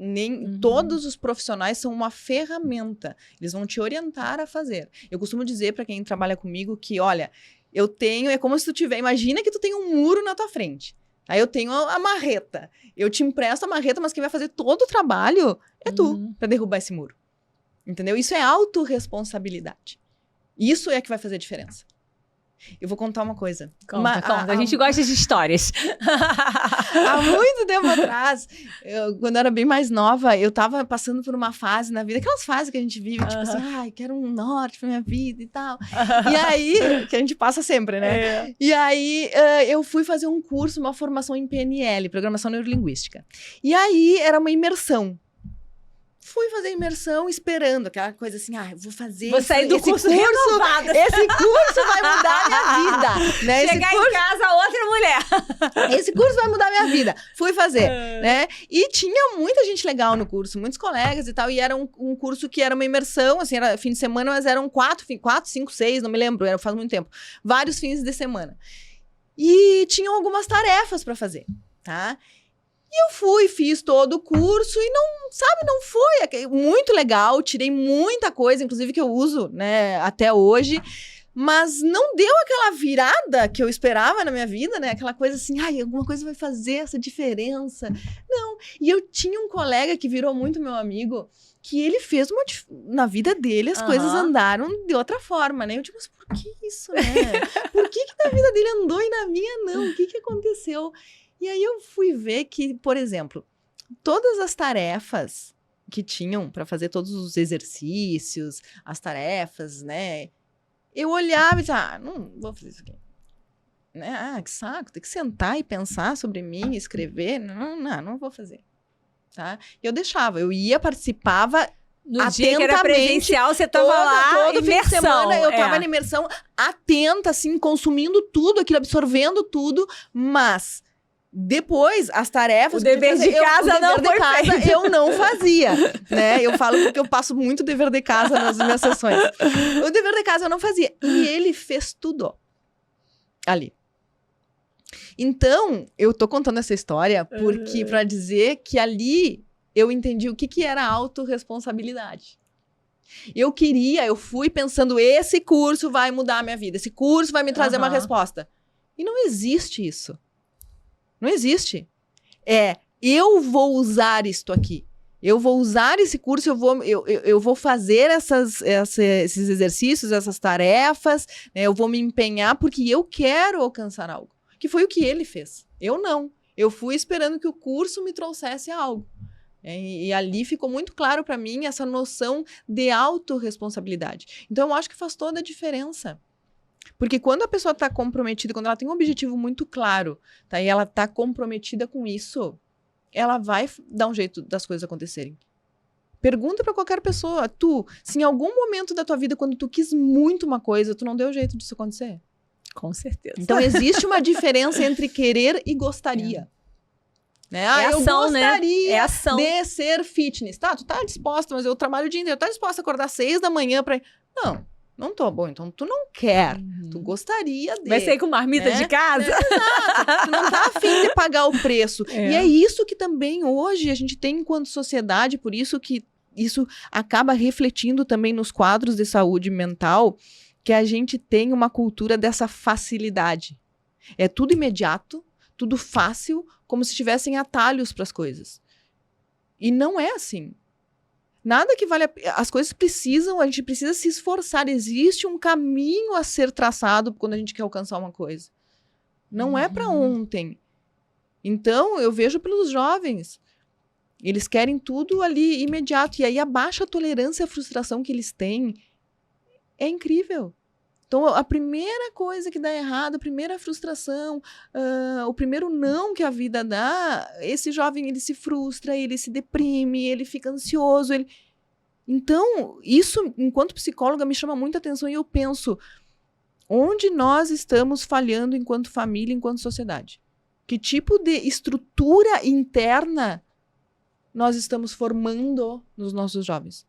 Nem todos os profissionais são uma ferramenta. Eles vão te orientar a fazer. Eu costumo dizer para quem trabalha comigo que, olha, é como se tu tiver, imagina que tu tem um muro na tua frente. Aí eu tenho a marreta. Eu te empresto a marreta, mas quem vai fazer todo o trabalho é tu, para derrubar esse muro. Entendeu? Isso é autorresponsabilidade. Isso é que vai fazer a diferença. Eu vou contar uma coisa. Conta. A gente gosta de histórias. Há muito tempo atrás, quando eu era bem mais nova, eu tava passando por uma fase na vida, aquelas fases que a gente vive, tipo assim, ai, quero um norte pra minha vida e tal. E aí, que a gente passa sempre, né? E aí, eu fui fazer um curso, uma formação em PNL, Programação Neurolinguística. E aí, era uma imersão. Fui fazer imersão esperando aquela coisa assim, vou sair do curso renovada. Esse curso vai mudar a minha vida, né? Chegar em casa, outra mulher. Esse curso vai mudar a minha vida. Fui fazer, né? E tinha muita gente legal no curso, muitos colegas e tal, e era um curso que era uma imersão, assim, era fim de semana, mas eram 4, 5, 6, não me lembro, faz muito tempo. Vários fins de semana. E tinham algumas tarefas para fazer, tá? E eu fui, fiz todo o curso e não foi muito legal, tirei muita coisa, inclusive que eu uso, né, até hoje, mas não deu aquela virada que eu esperava na minha vida, né, aquela coisa assim, alguma coisa vai fazer essa diferença. Não, e eu tinha um colega que virou muito meu amigo, que ele fez na vida dele as coisas andaram de outra forma, né, eu digo, mas por que isso, né? Por que na vida dele andou e na minha não? O que aconteceu? E aí eu fui ver que, por exemplo, todas as tarefas que tinham para fazer todos os exercícios, as tarefas, né? Eu olhava e dizia, não vou fazer isso aqui. Né? Que saco, tem que sentar e pensar sobre mim, escrever. Não vou fazer. Tá? Eu deixava, eu ia, participava no dia que era presencial, você estava lá, todo fim de semana, eu estava na imersão, atenta, assim, consumindo tudo aquilo, absorvendo tudo, mas depois, as tarefas... O dever de casa não foi feito. Eu não fazia, né? Eu falo porque eu passo muito dever de casa nas minhas sessões. O dever de casa eu não fazia. E ele fez tudo ali. Então, eu tô contando essa história porque para dizer que ali eu entendi o que era autorresponsabilidade. Eu fui pensando, esse curso vai mudar a minha vida, esse curso vai me trazer uma resposta. E não existe isso. Não existe. Eu vou usar isto aqui. Eu vou usar esse curso, eu vou fazer esses exercícios, essas tarefas, né? Eu vou me empenhar porque eu quero alcançar algo. Que foi o que ele fez. Eu não. Eu fui esperando que o curso me trouxesse algo. E ali ficou muito claro para mim essa noção de autorresponsabilidade. Então, eu acho que faz toda a diferença. Porque quando a pessoa está comprometida, quando ela tem um objetivo muito claro, tá? E ela está comprometida com isso, ela vai dar um jeito das coisas acontecerem. Pergunta para qualquer pessoa, se em algum momento da tua vida, quando tu quis muito uma coisa, tu não deu jeito disso acontecer? Com certeza. Então, existe uma diferença entre querer e gostaria. Né? Eu ação, gostaria né? É ação. de ser fitness. Tá, tu tá disposta, mas eu trabalho o dia inteiro. Tá disposta a acordar 6 da manhã pra... Não tô. Bom, então tu não quer. Tu gostaria de... Vai sair com marmita de casa? Exato. Tu não tá afim de pagar o preço. E é isso que também hoje a gente tem enquanto sociedade, por isso que isso acaba refletindo também nos quadros de saúde mental, que a gente tem uma cultura dessa facilidade. É tudo imediato, tudo fácil, como se tivessem atalhos para as coisas. E não é assim. Nada que vale as coisas a gente precisa se esforçar. Existe um caminho a ser traçado quando a gente quer alcançar uma coisa. Não é para ontem. Então, eu vejo pelos jovens. Eles querem tudo ali imediato. E aí, a baixa tolerância à frustração que eles têm é incrível. Então, a primeira coisa que dá errado, a primeira frustração, o primeiro não que a vida dá, esse jovem, ele se frustra, ele se deprime, ele fica ansioso. Então, isso, enquanto psicóloga, me chama muita atenção e eu penso, onde nós estamos falhando enquanto família, enquanto sociedade? Que tipo de estrutura interna nós estamos formando nos nossos jovens?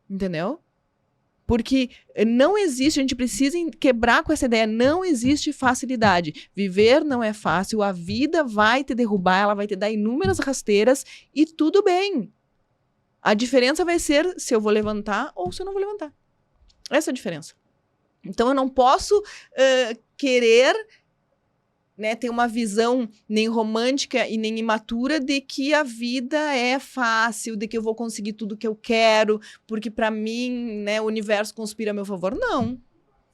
Entendeu? Porque não existe, a gente precisa quebrar com essa ideia, não existe facilidade. Viver não é fácil, a vida vai te derrubar, ela vai te dar inúmeras rasteiras e tudo bem. A diferença vai ser se eu vou levantar ou se eu não vou levantar. Essa é a diferença. Então eu não posso querer... Né, ter uma visão nem romântica e nem imatura de que a vida é fácil, de que eu vou conseguir tudo que eu quero, porque para mim, né, o universo conspira a meu favor. Não.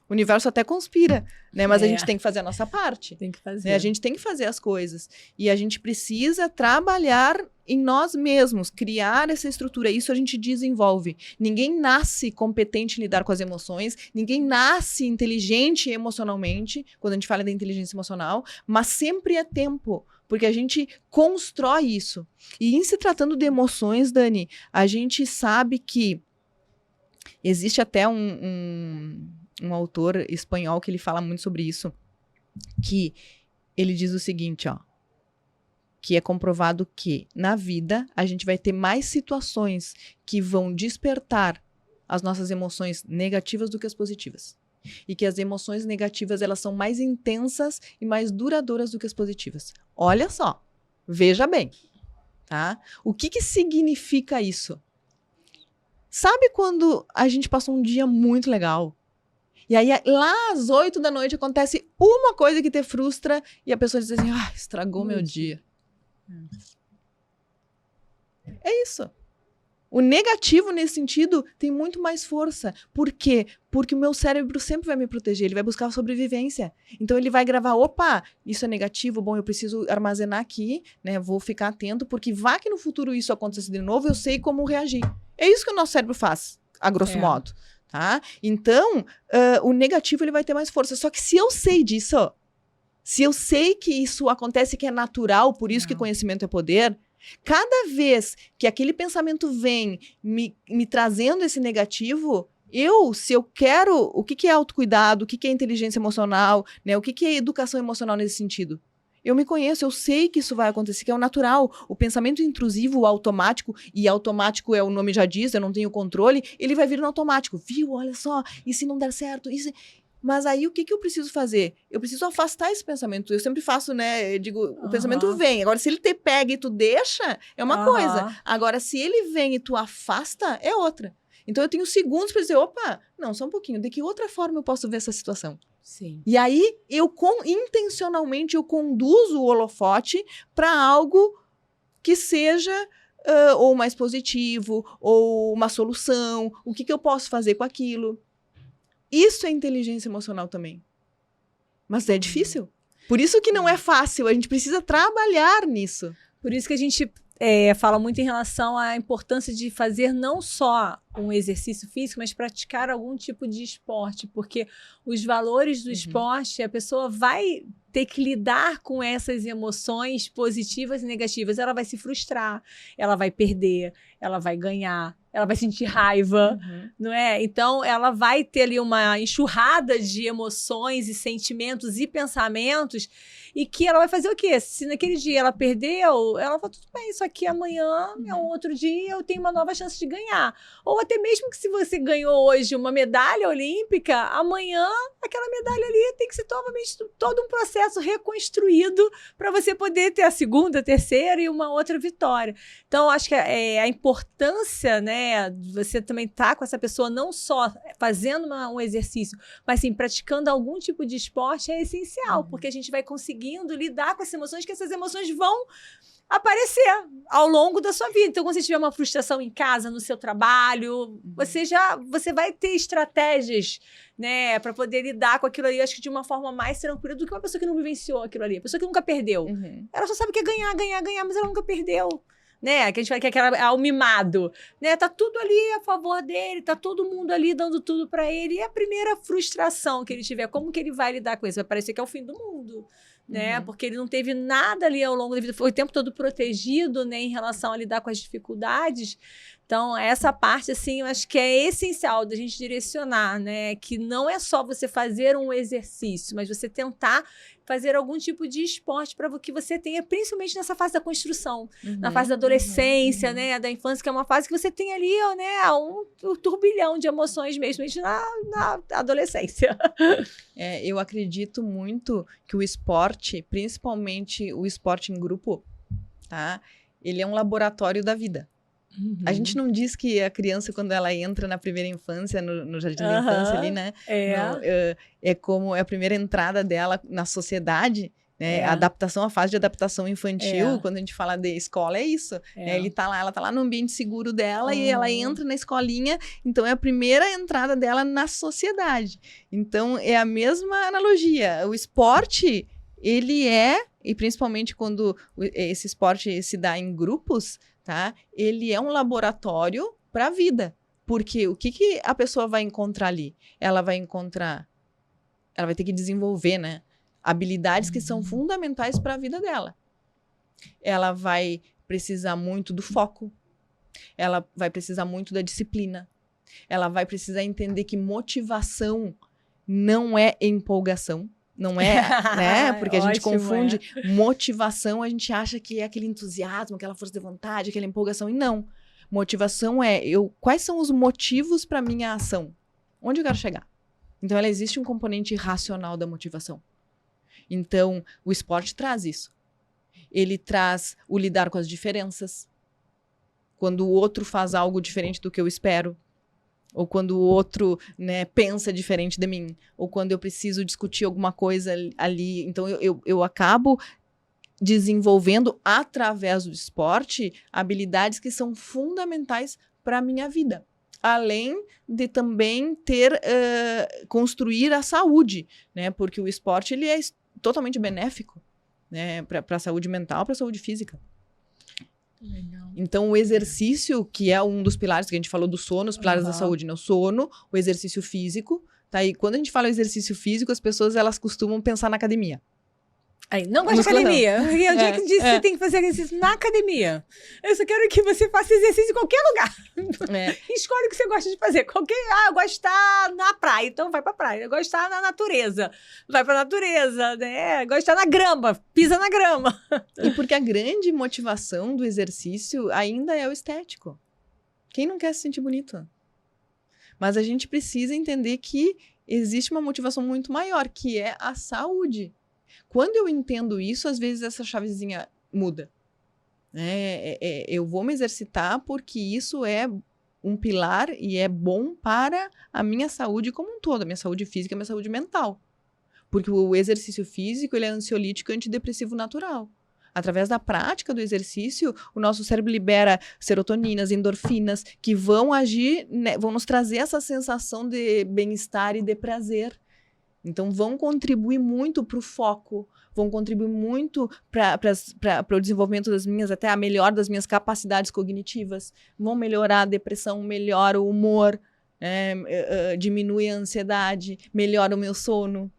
O universo até conspira, né, mas a gente tem que fazer a nossa parte. Tem que fazer. Né, a gente tem que fazer as coisas. E a gente precisa trabalhar em nós mesmos, criar essa estrutura. Isso a gente desenvolve. Ninguém nasce competente em lidar com as emoções, ninguém nasce inteligente emocionalmente, quando a gente fala da inteligência emocional, mas sempre é tempo, porque a gente constrói isso. E em se tratando de emoções, Dani, a gente sabe que existe até um autor espanhol que ele fala muito sobre isso, que ele diz o seguinte, ó, que é comprovado que, na vida, a gente vai ter mais situações que vão despertar as nossas emoções negativas do que as positivas. E que as emoções negativas, elas são mais intensas e mais duradouras do que as positivas. Olha só, veja bem, tá? O que significa isso? Sabe quando a gente passou um dia muito legal? E aí, lá às 8 da noite, acontece uma coisa que te frustra e a pessoa diz assim, estragou meu dia. É isso. O negativo, nesse sentido, tem muito mais força. Por quê? Porque o meu cérebro sempre vai me proteger, ele vai buscar a sobrevivência. Então, ele vai gravar, opa, isso é negativo, bom, eu preciso armazenar aqui, né, vou ficar atento, porque vá que no futuro isso aconteça de novo, eu sei como reagir. É isso que o nosso cérebro faz, a grosso modo. Tá? Então, o negativo ele vai ter mais força. Só que se eu sei disso, se eu sei que isso acontece, que é natural, por isso que conhecimento é poder, cada vez que aquele pensamento vem me trazendo esse negativo, se eu quero, o que é autocuidado, o que é inteligência emocional, né? O que é educação emocional nesse sentido? Eu me conheço, eu sei que isso vai acontecer, que é o natural. O pensamento intrusivo, o automático, e automático o nome já diz, eu não tenho controle, ele vai vir no automático. Viu? Olha só, e se não der certo? Mas aí o que eu preciso fazer? Eu preciso afastar esse pensamento. Eu sempre faço, né? Eu digo, o pensamento vem. Agora, se ele te pega e tu deixa, é uma coisa. Agora, se ele vem e tu afasta, é outra. Então, eu tenho segundos para dizer, opa, não, só um pouquinho. De que outra forma eu posso ver essa situação? Sim. E aí, intencionalmente, eu conduzo o holofote para algo que seja ou mais positivo, ou uma solução. O que eu posso fazer com aquilo? Isso é inteligência emocional também. Mas é difícil. Por isso que não é fácil. A gente precisa trabalhar nisso. Por isso que a gente fala muito em relação à importância de fazer não só um exercício físico, mas praticar algum tipo de esporte, porque os valores do esporte, a pessoa vai ter que lidar com essas emoções positivas e negativas. Ela vai se frustrar, ela vai perder, ela vai ganhar, ela vai sentir raiva, Uhum. não é? Então, ela vai ter ali uma enxurrada de emoções e sentimentos e pensamentos e que ela vai fazer o quê? Se naquele dia ela perdeu, ela fala, tudo bem, isso aqui amanhã é um outro dia, eu tenho uma nova chance de ganhar. Ou até mesmo que se você ganhou hoje uma medalha olímpica, amanhã aquela medalha ali tem que ser todo um processo reconstruído para você poder ter a segunda, a terceira e uma outra vitória. Então, acho que a importância, né, você também tá com essa pessoa não só fazendo um exercício, mas sim praticando algum tipo de esporte é essencial, porque a gente vai conseguindo lidar com essas emoções, que essas emoções vão aparecer ao longo da sua vida. Então, quando você tiver uma frustração em casa, no seu trabalho, você vai ter estratégias, né, para poder lidar com aquilo ali, acho que de uma forma mais tranquila do que uma pessoa que não vivenciou aquilo ali, a pessoa que nunca perdeu. Ela só sabe que é ganhar, ganhar, ganhar, mas ela nunca perdeu. Né? Que a gente fala que é o mimado, né? Tá tudo ali a favor dele, tá todo mundo ali dando tudo para ele. E a primeira frustração que ele tiver, como que ele vai lidar com isso? Vai parecer que é o fim do mundo, né? Porque ele não teve nada ali ao longo da vida, foi o tempo todo protegido, né, em relação a lidar com as dificuldades. Então, essa parte, assim, eu acho que é essencial da gente direcionar, né? Que não é só você fazer um exercício, mas você tentar fazer algum tipo de esporte para que você tenha, principalmente nessa fase da construção, na fase da adolescência, né? Da infância, que é uma fase que você tem ali, ó, né? Um turbilhão de emoções mesmo na adolescência. Eu acredito muito que o esporte, principalmente o esporte em grupo, tá? Ele é um laboratório da vida. A gente não diz que a criança, quando ela entra na primeira infância, no jardim da infância ali, né? É como é a primeira entrada dela na sociedade, né? A adaptação, a fase de adaptação infantil, quando a gente fala de escola, é isso. Né? Ela tá lá no ambiente seguro dela e ela entra na escolinha, então é a primeira entrada dela na sociedade. Então, é a mesma analogia. O esporte, ele e principalmente quando esse esporte se dá em grupos, tá? Ele é um laboratório para a vida. Porque o que a pessoa vai encontrar ali? Ela vai ter que desenvolver, né? Habilidades que são fundamentais para a vida dela. Ela vai precisar muito do foco. Ela vai precisar muito da disciplina. Ela vai precisar entender que motivação não é empolgação. Não é, né? Porque a gente confunde motivação, a gente acha que é aquele entusiasmo, aquela força de vontade, aquela empolgação. E não. Motivação quais são os motivos para minha ação? Onde eu quero chegar? Então, ela existe um componente racional da motivação. Então, o esporte traz isso. Ele traz o lidar com as diferenças. Quando o outro faz algo diferente do que eu espero. Ou quando o outro, né, pensa diferente de mim. Ou quando eu preciso discutir alguma coisa ali. Então, eu acabo desenvolvendo, através do esporte, habilidades que são fundamentais para a minha vida. Além de também construir a saúde, né? Porque o esporte ele é totalmente benéfico, né? Para a saúde mental, para a saúde física. Legal. Então, o exercício, que é um dos pilares, que a gente falou do sono, os pilares da saúde, né? O sono, o exercício físico, tá? E quando a gente fala exercício físico, as pessoas, elas costumam pensar na academia. Aí, não gosto de academia. Eu já que disse que você tem que fazer exercício na academia. Eu só quero que você faça exercício em qualquer lugar. Escolhe o que você gosta de fazer. Eu gosto de estar na praia, então vai pra praia. Eu gosto de estar na natureza. Vai pra natureza, né? Eu gosto de estar na grama, pisa na grama. E porque a grande motivação do exercício ainda é o estético. Quem não quer se sentir bonito? Mas a gente precisa entender que existe uma motivação muito maior, que é a saúde. Quando eu entendo isso, às vezes essa chavezinha muda. Eu vou me exercitar porque isso é um pilar e é bom para a minha saúde como um todo, a minha saúde física e a minha saúde mental. Porque o exercício físico ele é ansiolítico e antidepressivo natural. Através da prática do exercício, o nosso cérebro libera serotoninas, endorfinas, que vão agir, né, vão nos trazer essa sensação de bem-estar e de prazer. Então, vão contribuir muito para o foco, vão contribuir muito para o desenvolvimento até a melhora das minhas capacidades cognitivas, vão melhorar a depressão, melhora o humor, diminui a ansiedade, melhora o meu sono.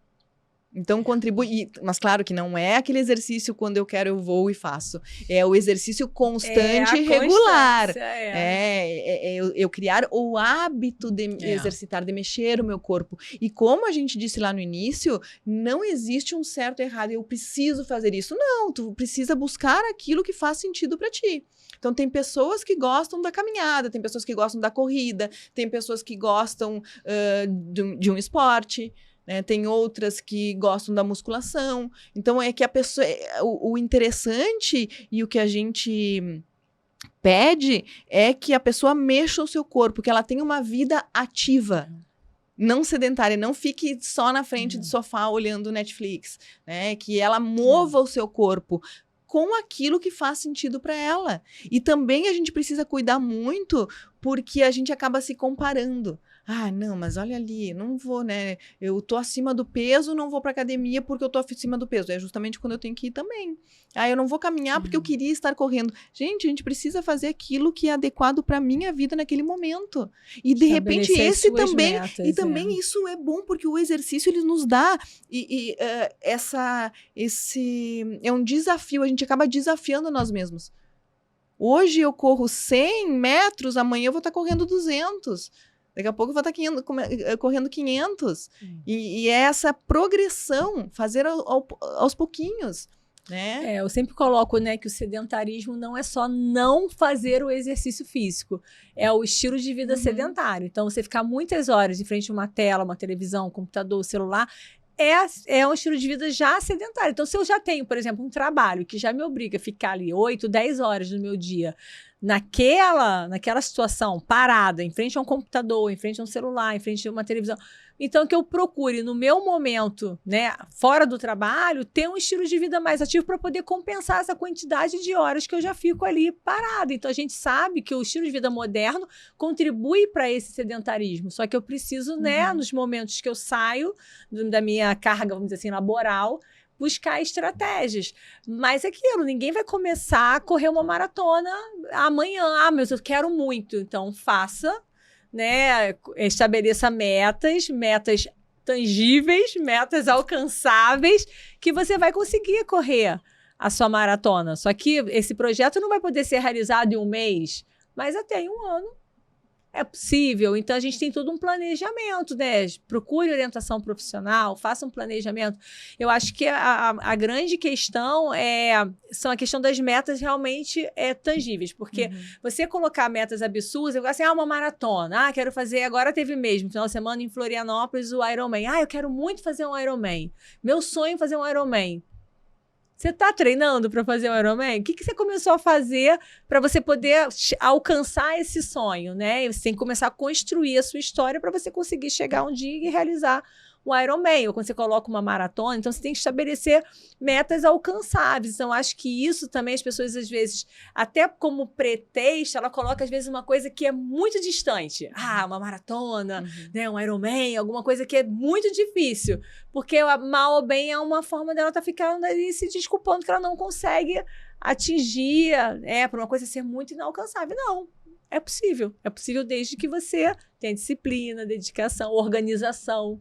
Então, contribui. Mas, claro que não é aquele exercício quando eu quero, eu vou e faço. É o exercício constante e regular. Eu criar o hábito de exercitar, de mexer o meu corpo. E como a gente disse lá no início, não existe um certo e errado. Eu preciso fazer isso. Não, tu precisa buscar aquilo que faz sentido para ti. Então, tem pessoas que gostam da caminhada, tem pessoas que gostam da corrida, tem pessoas que gostam de um esporte, né? Tem outras que gostam da musculação. Então, é que a pessoa... O interessante e o que a gente pede é que a pessoa mexa o seu corpo, que ela tenha uma vida ativa. Não sedentária, não fique só na frente do sofá olhando Netflix, né? Que ela mova o seu corpo com aquilo que faz sentido para ela. E também a gente precisa cuidar muito porque a gente acaba se comparando. Ah, não, mas olha ali, não vou, né? Eu tô acima do peso, não vou pra academia porque eu tô acima do peso. É justamente quando eu tenho que ir também. Ah, eu não vou caminhar porque eu queria estar correndo. Gente, a gente precisa fazer aquilo que é adequado pra minha vida naquele momento. E de repente esse também... Metas, e também isso é bom porque o exercício ele nos dá esse... É um desafio, a gente acaba desafiando nós mesmos. Hoje eu corro 100 metros, amanhã eu vou estar correndo 200. Daqui a pouco eu vou estar correndo 500. E é essa progressão, fazer aos pouquinhos, né? Eu sempre coloco, né, que o sedentarismo não é só não fazer o exercício físico. É o estilo de vida sedentário. Então, você ficar muitas horas em frente a uma tela, uma televisão, um computador, um celular... É um estilo de vida já sedentário. Então, se eu já tenho, por exemplo, um trabalho que já me obriga a ficar ali 8, 10 horas no meu dia naquela situação, parada, em frente a um computador, em frente a um celular, em frente a uma televisão. Então, que eu procure, no meu momento, né, fora do trabalho, ter um estilo de vida mais ativo para poder compensar essa quantidade de horas que eu já fico ali parada. Então, a gente sabe que o estilo de vida moderno contribui para esse sedentarismo. Só que eu preciso, né, nos momentos que eu saio da minha carga, vamos dizer assim, laboral, buscar estratégias. Mas é aquilo, ninguém vai começar a correr uma maratona amanhã. Ah, mas eu quero muito. Então, faça, né? Estabeleça metas tangíveis, metas alcançáveis, que você vai conseguir correr a sua maratona. Só que esse projeto não vai poder ser realizado em um mês, mas até em um ano. É possível, então a gente tem todo um planejamento, né? Procure orientação profissional, faça um planejamento. Eu acho que a grande questão são a questão das metas realmente tangíveis, porque você colocar metas absurdas, eu assim, uma maratona, quero fazer, agora teve mesmo, final de semana em Florianópolis, o Ironman. Eu quero muito fazer um Ironman. Meu sonho é fazer um Ironman. Você está treinando para fazer o Ironman? O que você começou a fazer para você poder alcançar esse sonho, né? Você tem que começar a construir a sua história para você conseguir chegar um dia e realizar o Ironman. Ou quando você coloca uma maratona, então você tem que estabelecer metas alcançáveis. Então, acho que isso também as pessoas, às vezes, até como pretexto, ela coloca, às vezes, uma coisa que é muito distante. Uma maratona, né? Um Ironman, alguma coisa que é muito difícil. Porque, mal ou bem, é uma forma dela estar ficando ali se desculpando que ela não consegue atingir, para uma coisa ser muito inalcançável. Não. É possível. É possível desde que você tenha disciplina, dedicação, organização,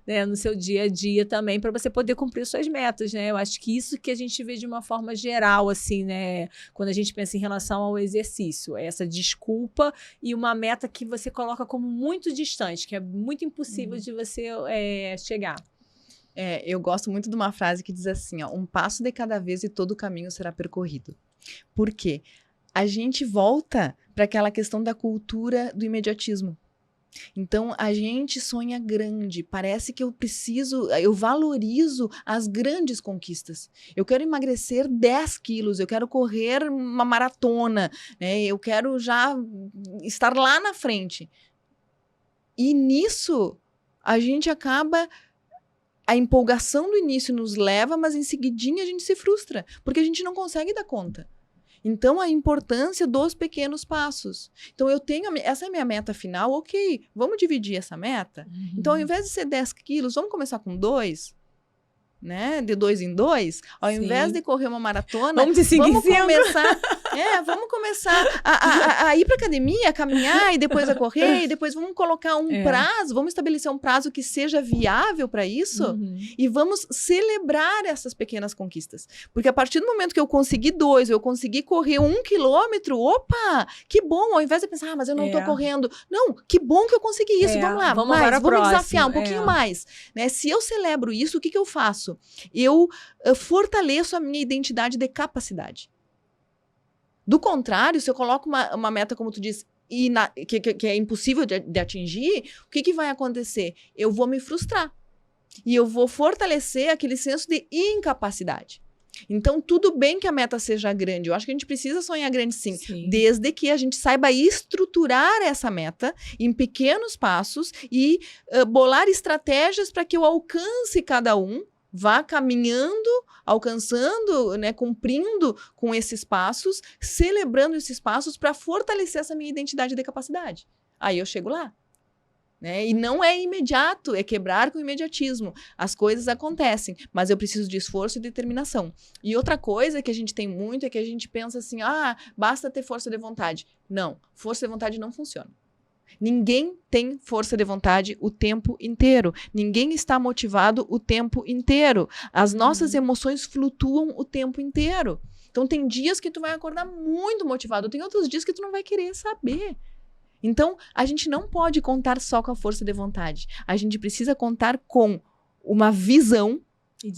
né, no seu dia a dia também, para você poder cumprir suas metas, né? Eu acho que isso que a gente vê de uma forma geral, assim, né? Quando a gente pensa em relação ao exercício, é essa desculpa e uma meta que você coloca como muito distante, que é muito impossível de você chegar. Eu gosto muito de uma frase que diz assim, um passo de cada vez e todo o caminho será percorrido. Por quê? A gente volta para aquela questão da cultura do imediatismo. Então, a gente sonha grande, parece que eu valorizo as grandes conquistas. Eu quero emagrecer 10 quilos, eu quero correr uma maratona, né? Eu quero já estar lá na frente. E nisso, a gente acaba... A empolgação do início nos leva, mas em seguidinha a gente se frustra, porque a gente não consegue dar conta. Então, a importância dos pequenos passos. Então, essa é a minha meta final, ok, vamos dividir essa meta? Então, ao invés de ser 10 quilos, vamos começar com 2, né? De 2 em 2. Ao invés de correr uma maratona, vamos de 5 em 5. Começar Vamos começar a ir pra academia, a caminhar e depois a correr, e depois vamos colocar um prazo, vamos estabelecer um prazo que seja viável para isso e vamos celebrar essas pequenas conquistas. Porque a partir do momento que eu consegui 2, eu consegui correr 1 quilômetro, opa, que bom, ao invés de pensar, mas eu não tô correndo. Não, que bom que eu consegui isso, vamos lá, vamos desafiar um pouquinho mais. Né? Se eu celebro isso, o que eu faço? Eu fortaleço a minha identidade de capacidade. Do contrário, se eu coloco uma meta, como tu diz, que é impossível de atingir, o que vai acontecer? Eu vou me frustrar. E eu vou fortalecer aquele senso de incapacidade. Então, tudo bem que a meta seja grande. Eu acho que a gente precisa sonhar grande, sim. Desde que a gente saiba estruturar essa meta em pequenos passos e bolar estratégias para que eu alcance cada um, vá caminhando, alcançando, né, cumprindo com esses passos, celebrando esses passos para fortalecer essa minha identidade de capacidade. Aí eu chego lá. Né? E não é imediato, é quebrar com o imediatismo. As coisas acontecem, mas eu preciso de esforço e determinação. E outra coisa que a gente tem muito é que a gente pensa assim, basta ter força de vontade. Não, força de vontade não funciona. Ninguém tem força de vontade o tempo inteiro. Ninguém está motivado o tempo inteiro. As nossas emoções flutuam o tempo inteiro. Então, tem dias que tu vai acordar muito motivado, tem outros dias que tu não vai querer saber. Então, a gente não pode contar só com a força de vontade. A gente precisa contar com uma visão.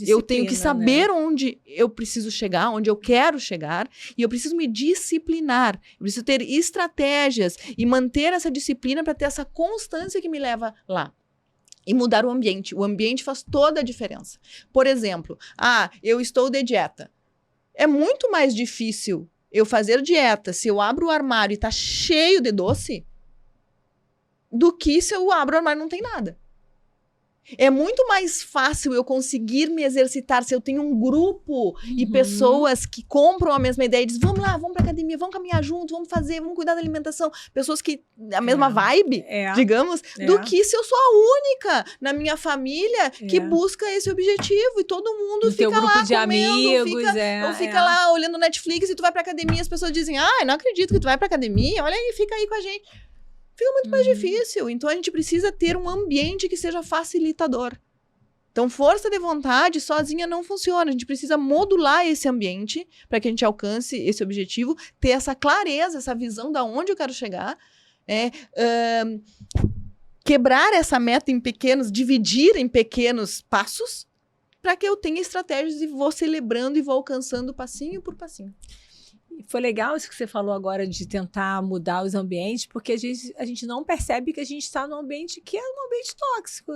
Eu tenho que saber, né, onde eu preciso chegar, onde eu quero chegar, e eu preciso me disciplinar. Eu preciso ter estratégias e manter essa disciplina para ter essa constância que me leva lá. E mudar o ambiente. O ambiente faz toda a diferença. Por exemplo, eu estou de dieta. É muito mais difícil eu fazer dieta se eu abro o armário e está cheio de doce do que se eu abro o armário e não tem nada. É muito mais fácil eu conseguir me exercitar se eu tenho um grupo e pessoas que compram a mesma ideia e dizem, vamos lá, vamos pra academia, vamos caminhar junto, vamos cuidar da alimentação. Pessoas que, a mesma vibe, digamos, do que se eu sou a única na minha família que busca esse objetivo e todo mundo fica lá grupo de comendo, amigos, fica lá olhando Netflix e tu vai pra academia e as pessoas dizem, não acredito que tu vai pra academia, olha aí, fica aí com a gente. Fica muito mais difícil. Então, a gente precisa ter um ambiente que seja facilitador. Então, força de vontade sozinha não funciona. A gente precisa modular esse ambiente para que a gente alcance esse objetivo, ter essa clareza, essa visão de onde eu quero chegar, quebrar essa meta em pequenos, dividir em pequenos passos, para que eu tenha estratégias e vou celebrando e vou alcançando passinho por passinho. Foi legal isso que você falou agora de tentar mudar os ambientes, porque a gente não percebe que a gente está num ambiente que é um ambiente tóxico.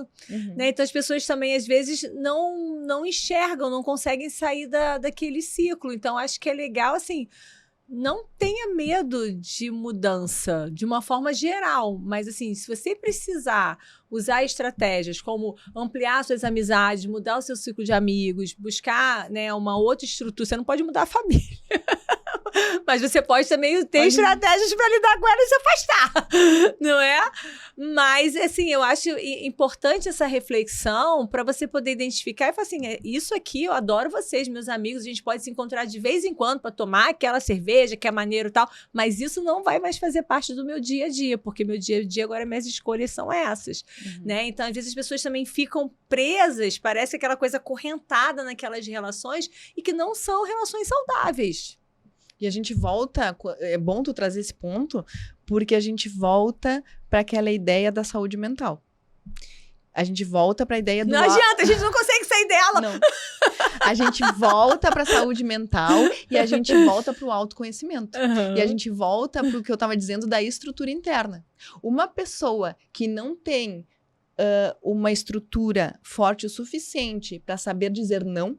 Né? Então, as pessoas também, às vezes, não enxergam, não conseguem sair daquele ciclo. Então, acho que é legal, assim, não tenha medo de mudança, de uma forma geral. Mas, assim, se você precisar usar estratégias como ampliar suas amizades, mudar o seu ciclo de amigos, buscar, né, uma outra estrutura, você não pode mudar a família. Mas você pode também ter estratégias para lidar com ela e se afastar, não é? Mas, assim, eu acho importante essa reflexão para você poder identificar e falar assim, isso aqui, eu adoro vocês, meus amigos, a gente pode se encontrar de vez em quando para tomar aquela cerveja que é maneiro e tal, mas isso não vai mais fazer parte do meu dia a dia, porque meu dia a dia agora, minhas escolhas são essas, né? Então, às vezes as pessoas também ficam presas, parece aquela coisa acorrentada naquelas relações e que não são relações saudáveis. E a gente volta, é bom tu trazer esse ponto, porque a gente volta para aquela ideia da saúde mental. A gente volta para a ideia do... Não adianta, a gente não consegue sair dela. Não. A gente volta para a saúde mental e a gente volta para o autoconhecimento. E a gente volta para o que eu estava dizendo da estrutura interna. Uma pessoa que não tem uma estrutura forte o suficiente para saber dizer não,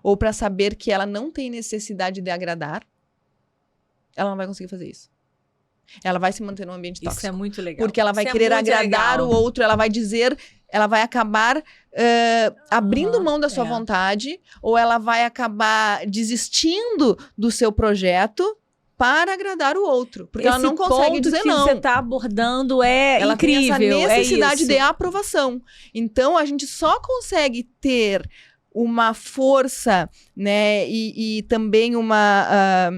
ou para saber que ela não tem necessidade de agradar, ela não vai conseguir fazer isso. Ela vai se manter num ambiente tóxico. Isso é muito legal. Porque ela vai querer agradar o outro, ela vai dizer, ela vai acabar abrindo mão da sua vontade, ou ela vai acabar desistindo do seu projeto para agradar o outro. Porque ela não consegue dizer não. Esse ponto que você está abordando ela incrível. Tem essa necessidade de aprovação. Então, a gente só consegue ter uma força, né, e também uma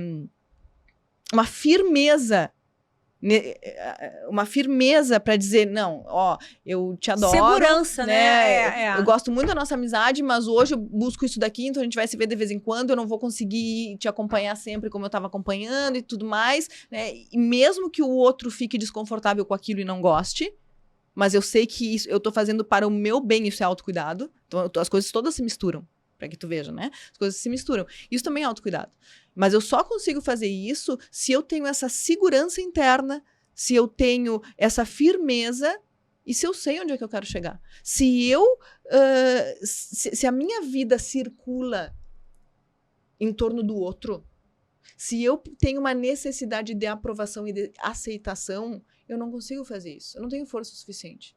uma firmeza. Uma firmeza para dizer, não, ó, eu te adoro. Segurança, né? Eu gosto muito da nossa amizade, mas hoje eu busco isso daqui, então a gente vai se ver de vez em quando, eu não vou conseguir te acompanhar sempre como eu estava acompanhando e tudo mais, né? E mesmo que o outro fique desconfortável com aquilo e não goste, mas eu sei que isso eu tô fazendo para o meu bem, isso é autocuidado. Então as coisas todas se misturam, para que tu veja, né? As coisas se misturam. Isso também é autocuidado. Mas eu só consigo fazer isso se eu tenho essa segurança interna, se eu tenho essa firmeza e se eu sei onde é que eu quero chegar. Se a minha vida circula em torno do outro, se eu tenho uma necessidade de aprovação e de aceitação, eu não consigo fazer isso. Eu não tenho força suficiente.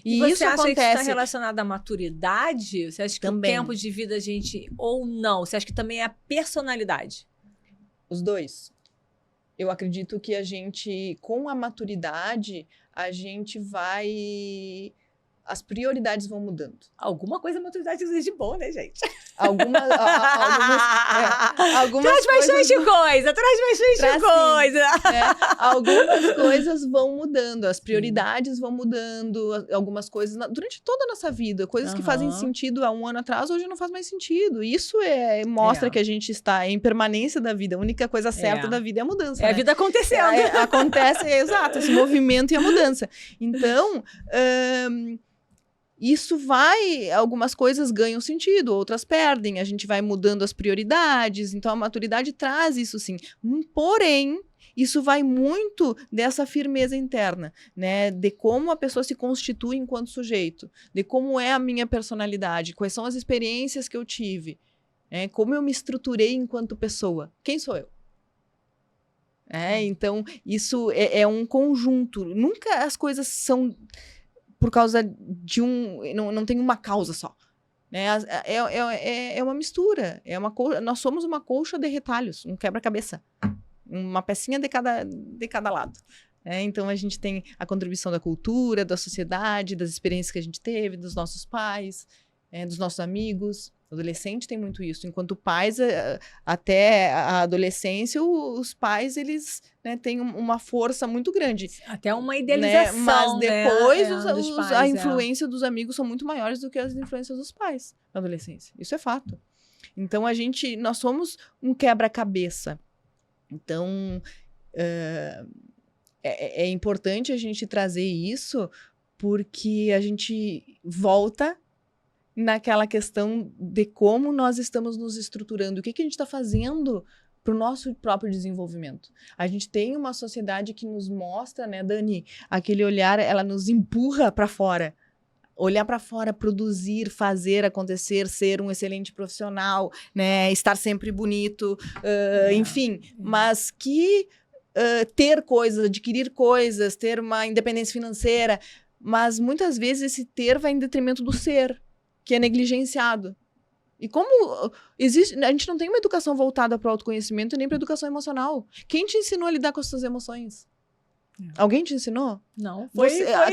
E E você isso acha acontece. que está relacionado à maturidade? Você acha que Também. o tempo de vida a gente... Ou não? Você acha que também é a personalidade? Os dois. Eu acredito que a gente, com a maturidade, a gente vai... As prioridades vão mudando. Alguma coisa a maturidade exige de bom, né, gente? Algumas Traz bastante coisas... coisa, traz bastante Traz, coisa. Algumas coisas vão mudando, as prioridades vão mudando, algumas coisas durante toda a nossa vida, coisas que fazem sentido há um ano atrás, hoje não faz mais sentido. Isso mostra que a gente está em permanência da vida. A única coisa certa da vida é a mudança. É a vida acontecendo. Acontece, exato, esse movimento e a mudança. Então, isso algumas coisas ganham sentido, outras perdem, a gente vai mudando as prioridades, então a maturidade traz isso sim. Porém, isso vai muito dessa firmeza interna, né? De como a pessoa se constitui enquanto sujeito, de como é a minha personalidade, quais são as experiências que eu tive, né? Como eu me estruturei enquanto pessoa, quem sou eu? Então, isso é um conjunto, nunca as coisas são... por causa de não tem uma causa só, né? É uma mistura, nós somos uma colcha de retalhos, um quebra-cabeça, uma pecinha de cada lado. Então a gente tem a contribuição da cultura, da sociedade, das experiências que a gente teve, dos nossos pais, dos nossos amigos. O adolescente tem muito isso. Enquanto pais, até a adolescência, os pais, eles, né, têm uma força muito grande. Até uma idealização, né? Mas depois, pais, a influência dos amigos são muito maiores do que as influências dos pais na adolescência. Isso é fato. Então, nós somos um quebra-cabeça. Então, é importante a gente trazer isso, porque a gente volta naquela questão de como nós estamos nos estruturando, o que a gente está fazendo para o nosso próprio desenvolvimento. A gente tem uma sociedade que nos mostra, né, Dani, aquele olhar, ela nos empurra para fora. Olhar para fora, produzir, fazer acontecer, ser um excelente profissional, né, estar sempre bonito, enfim, mas que ter coisas, adquirir coisas, ter uma independência financeira, mas muitas vezes esse ter vai em detrimento do ser, que é negligenciado. E como existe... A gente não tem uma educação voltada para o autoconhecimento nem para a educação emocional. Quem te ensinou a lidar com as suas emoções? Alguém te ensinou? Não.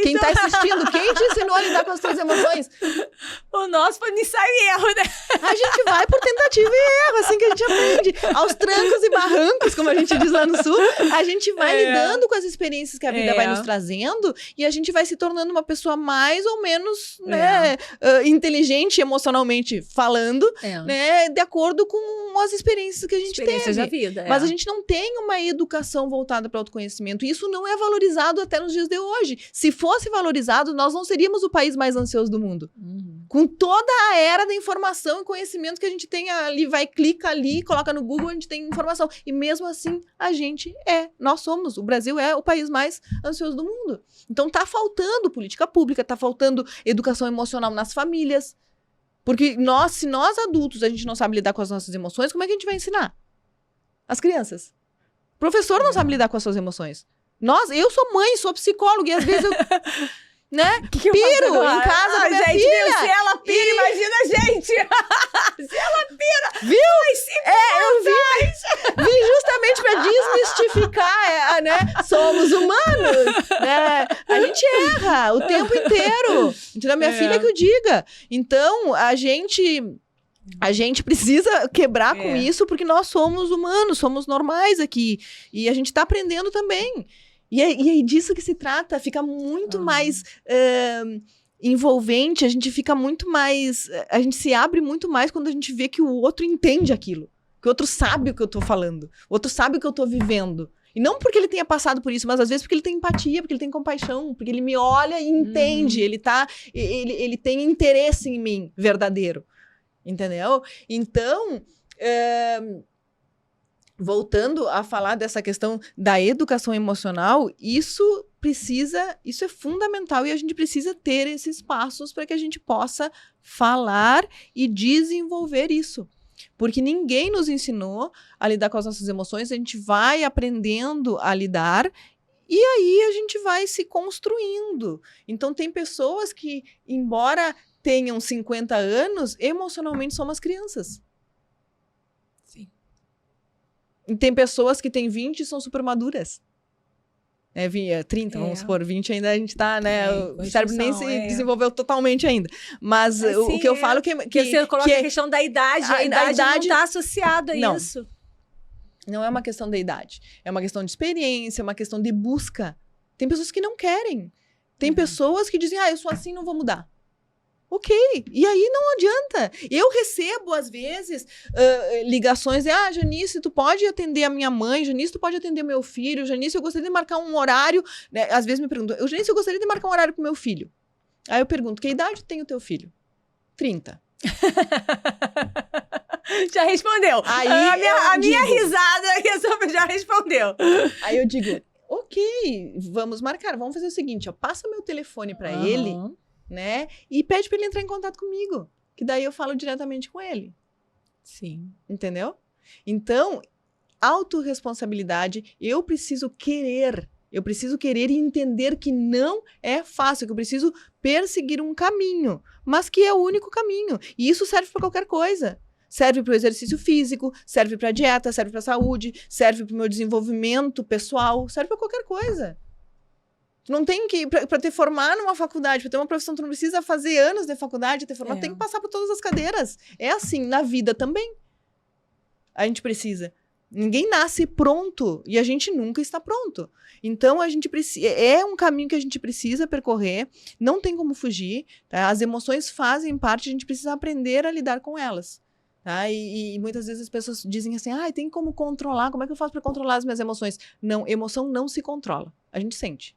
Quem está assistindo, quem te ensinou a lidar com as suas emoções? O nosso foi ensaio e erro, né? A gente vai por tentativa e erro, assim que a gente aprende. Aos trancos e barrancos, como a gente diz lá no Sul, a gente vai lidando com as experiências que a vida vai nos trazendo e a gente vai se tornando uma pessoa mais ou menos inteligente emocionalmente falando, né, de acordo com as experiências que a gente teve. Da vida, Mas a gente não tem uma educação voltada para o autoconhecimento. E isso não é valorizado até nos dias de hoje. Se fosse valorizado, nós não seríamos o país mais ansioso do mundo. Com toda a era da informação e conhecimento que a gente tem ali, clica ali, coloca no Google, a gente tem informação. E mesmo assim, o Brasil é o país mais ansioso do mundo. Então tá faltando política pública, tá faltando educação emocional nas famílias. Porque se nós adultos, a gente não sabe lidar com as nossas emoções, como é que a gente vai ensinar? As crianças. O professor não sabe lidar com as suas emoções. Eu sou mãe, sou psicóloga, e às vezes eu, né, piro em casa da minha filha. Se ela pira, imagina a gente. Se ela pira, viu? Eu vim justamente para desmistificar, né, somos humanos, né, a gente erra o tempo inteiro. Então, a minha filha que o diga. Então, a gente A gente precisa quebrar com isso, porque nós somos humanos, somos normais aqui. E a gente tá aprendendo também. E é disso que se trata, fica muito mais envolvente, a gente fica muito mais... A gente se abre muito mais quando a gente vê que o outro entende aquilo. Que o outro sabe o que eu tô falando. O outro sabe o que eu tô vivendo. E não porque ele tenha passado por isso, mas às vezes porque ele tem empatia, porque ele tem compaixão, porque ele me olha e entende. Ele tem interesse em mim, verdadeiro. Entendeu? Então, voltando a falar dessa questão da educação emocional, isso é fundamental e a gente precisa ter esses passos para que a gente possa falar e desenvolver isso. Porque ninguém nos ensinou a lidar com as nossas emoções, a gente vai aprendendo a lidar e aí a gente vai se construindo. Então, tem pessoas que, embora tenham 50 anos, emocionalmente são umas crianças. Sim. E tem pessoas que têm 20 e são super maduras. 30, vamos supor, 20 ainda a gente tá, né? O cérebro nem se desenvolveu totalmente ainda. Mas o que eu falo que você coloca a questão da idade, a idade não está associada a isso. Não é uma questão da idade. É uma questão de experiência, é uma questão de busca. Tem pessoas que não querem. Tem pessoas que dizem, eu sou assim, não vou mudar. Ok, e aí não adianta. Eu recebo, às vezes, ligações de, Janice, tu pode atender a minha mãe, Janice, tu pode atender meu filho, Janice, eu gostaria de marcar um horário, né? Às vezes me perguntam, Janice, eu gostaria de marcar um horário pro meu filho. Aí eu pergunto, que idade tem o teu filho? 30. Já respondeu. Aí a minha risada já respondeu. Aí eu digo, ok, vamos marcar, vamos fazer o seguinte, passa meu telefone para ele, né? E pede para ele entrar em contato comigo, que daí eu falo diretamente com ele. Sim. Entendeu? Então, autorresponsabilidade, eu preciso querer e entender que não é fácil, que eu preciso perseguir um caminho, mas que é o único caminho. E isso serve para qualquer coisa. Serve para o exercício físico, serve para a dieta, serve para a saúde, serve para o meu desenvolvimento pessoal, serve para qualquer coisa. Tu não tem que, para te formar numa faculdade, para ter uma profissão, tu não precisa fazer anos de faculdade, tem que passar por todas as cadeiras. É assim, na vida também. A gente precisa. Ninguém nasce pronto e a gente nunca está pronto. Então, a gente precisa, é um caminho que a gente precisa percorrer, não tem como fugir, tá? As emoções fazem parte, a gente precisa aprender a lidar com elas. Tá? E muitas vezes as pessoas dizem assim, tem como controlar, como é que eu faço para controlar as minhas emoções? Não, emoção não se controla, a gente sente.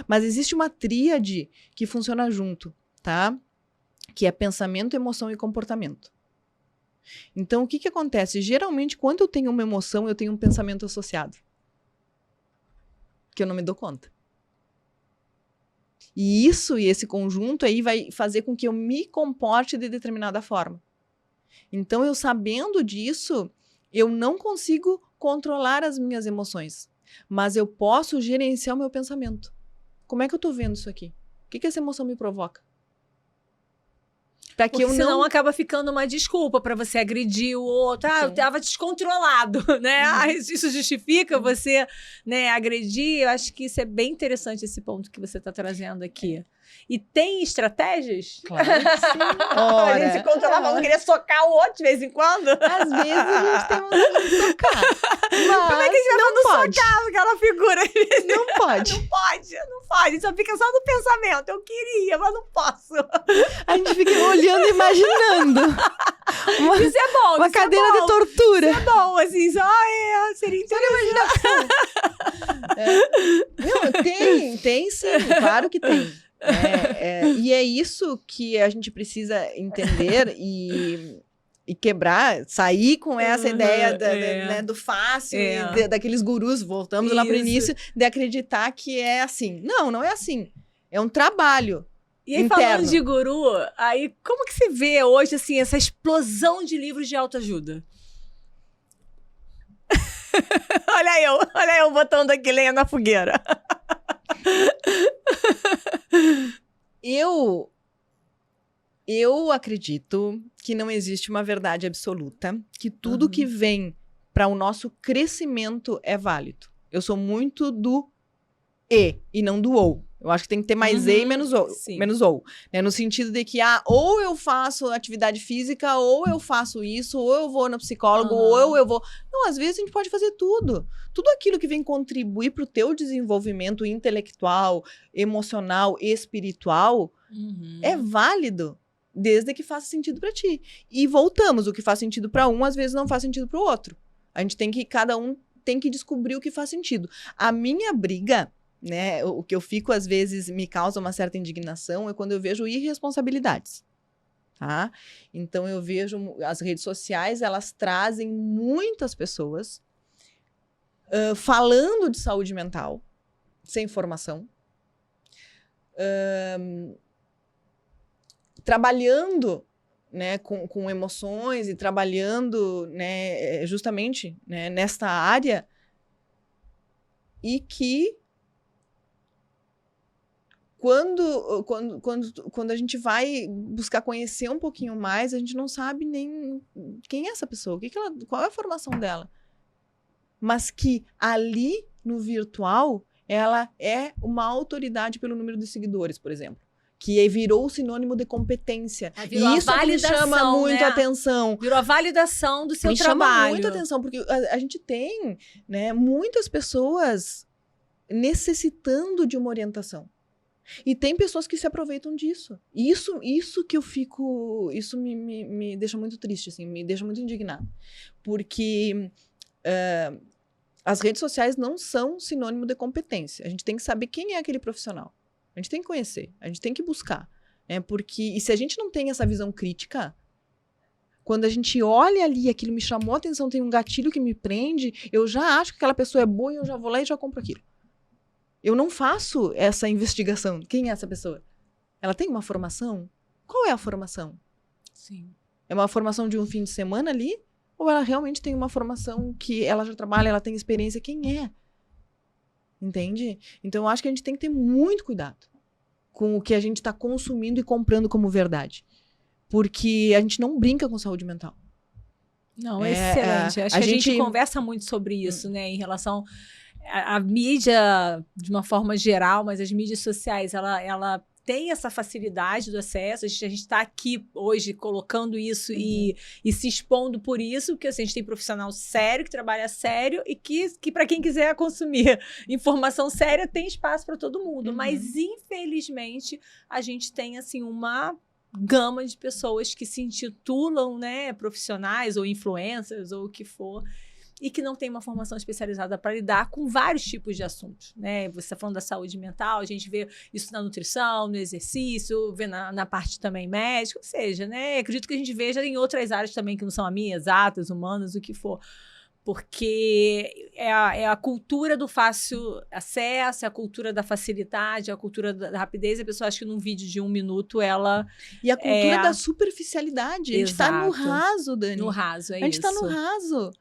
Mas existe uma tríade que funciona junto, tá? Que é pensamento, emoção e comportamento. Então, o que acontece? Geralmente, quando eu tenho uma emoção, eu tenho um pensamento associado. Que eu não me dou conta. E esse conjunto aí vai fazer com que eu me comporte de determinada forma. Então, eu sabendo disso, eu não consigo controlar as minhas emoções. Mas eu posso gerenciar o meu pensamento. Como é que eu tô vendo isso aqui? O que essa emoção me provoca? Para que porque senão acaba ficando uma desculpa para você agredir o outro. Eu tava descontrolado, né? Isso justifica você, né, agredir. Eu acho que isso é bem interessante, esse ponto que você está trazendo aqui. E tem estratégias? Claro que sim. Ora, a gente se controlar, vamos querer socar o outro de vez em quando? Às vezes a gente tem vontade de socar. Mas como é que a gente não pode socar aquela figura? Não pode. Não pode. Só fica só no pensamento. Eu queria, mas não posso. A gente fica olhando e imaginando. Isso é bom. Uma cadeira de tortura. Isso é bom, assim. Seria interessante. Não, tem sim. Claro que tem. E é isso que a gente precisa entender e quebrar, sair com essa ideia né, do fácil, daqueles gurus, voltamos lá pro início, de acreditar que é assim. Não é assim. É um trabalho. E aí, interno. Falando de guru, aí como que você vê hoje, assim, essa explosão de livros de autoajuda? Olha eu botando aqui lenha na fogueira. Eu acredito que não existe uma verdade absoluta, que tudo que vem para o nosso crescimento é válido. Eu sou muito do e não do ou. Eu acho que tem que ter mais E e menos ou. Sim. Menos ou, né? No sentido de que, ou eu faço atividade física, ou eu faço isso, ou eu vou no psicólogo, ou eu vou... Não, às vezes a gente pode fazer tudo. Tudo aquilo que vem contribuir para o teu desenvolvimento intelectual, emocional, espiritual, é válido, desde que faça sentido para ti. E voltamos, o que faz sentido para um, às vezes não faz sentido para o outro. A gente tem que, cada um tem que descobrir o que faz sentido. A minha briga, né, o que eu fico, às vezes, me causa uma certa indignação, é quando eu vejo irresponsabilidades, tá? Então, eu vejo as redes sociais, elas trazem muitas pessoas falando de saúde mental, sem informação, trabalhando, né, com emoções e trabalhando, né, justamente, né, nesta área, e que quando a gente vai buscar conhecer um pouquinho mais, a gente não sabe nem quem é essa pessoa, qual é a formação dela. Mas que ali, no virtual, ela é uma autoridade pelo número de seguidores, por exemplo. Que virou sinônimo de competência. E isso me chama muito a atenção. Virou a validação do seu trabalho. Me chama muito a atenção, porque a gente tem, né, muitas pessoas necessitando de uma orientação. E tem pessoas que se aproveitam disso. Isso que eu fico... Isso me deixa muito triste, assim, me deixa muito indignada. Porque as redes sociais não são sinônimo de competência. A gente tem que saber quem é aquele profissional. A gente tem que conhecer, a gente tem que buscar. Né? E se a gente não tem essa visão crítica, quando a gente olha ali, aquilo me chamou a atenção, tem um gatilho que me prende, eu já acho que aquela pessoa é boa e eu já vou lá e já compro aquilo. Eu não faço essa investigação. Quem é essa pessoa? Ela tem uma formação? Qual é a formação? Sim. É uma formação de um fim de semana ali? Ou ela realmente tem uma formação que ela já trabalha, ela tem experiência? Quem é? Entende? Então, eu acho que a gente tem que ter muito cuidado com o que a gente está consumindo e comprando como verdade. Porque a gente não brinca com saúde mental. Não, excelente. Acho que a gente conversa muito sobre isso, né? Em relação à mídia, de uma forma geral, mas as mídias sociais, ela tem essa facilidade do acesso. A gente está aqui hoje colocando isso e se expondo por isso, porque assim, a gente tem profissional sério, que trabalha sério e que para quem quiser consumir informação séria, tem espaço para todo mundo. Mas, infelizmente, a gente tem assim uma gama de pessoas que se intitulam, né, profissionais ou influencers ou o que for, e que não tem uma formação especializada para lidar com vários tipos de assuntos, né? Você está falando da saúde mental, a gente vê isso na nutrição, no exercício, vê na parte também médica, ou seja, né? Acredito que a gente veja em outras áreas também que não são a minha, exatas, humanas, o que for. Porque é a cultura do fácil acesso, é a cultura da facilidade, é a cultura da rapidez. A pessoa acha que num vídeo de 1 minuto ela... E a cultura da superficialidade. A gente está no raso, Dani. No raso, é isso. A gente está no raso.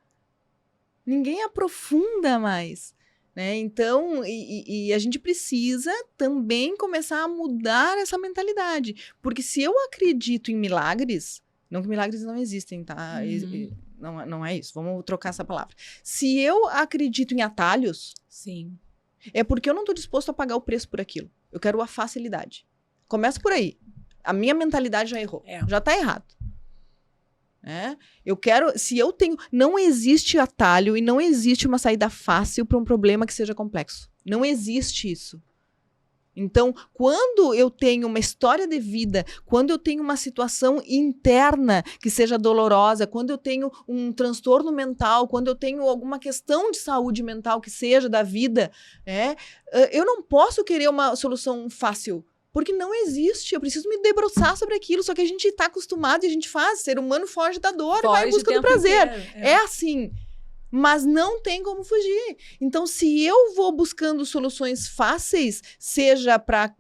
Ninguém aprofunda mais, né? Então, e a gente precisa também começar a mudar essa mentalidade. Porque se eu acredito em milagres, não que milagres não existem, tá? Não é isso, vamos trocar essa palavra. Se eu acredito em atalhos, sim, é porque eu não estou disposto a pagar o preço por aquilo. Eu quero a facilidade. Começa por aí. A minha mentalidade já errou, já está errado. Eu quero, se eu tenho, não existe atalho e não existe uma saída fácil para um problema que seja complexo. Não existe isso. Então, quando eu tenho uma história de vida, quando eu tenho uma situação interna que seja dolorosa, quando eu tenho um transtorno mental, quando eu tenho alguma questão de saúde mental que seja da vida, eu não posso querer uma solução fácil. Porque não existe, eu preciso me debruçar sobre aquilo, só que a gente está acostumado e a gente faz, ser humano foge da dor e vai em busca do prazer. É assim, mas não tem como fugir. Então, se eu vou buscando soluções fáceis, seja para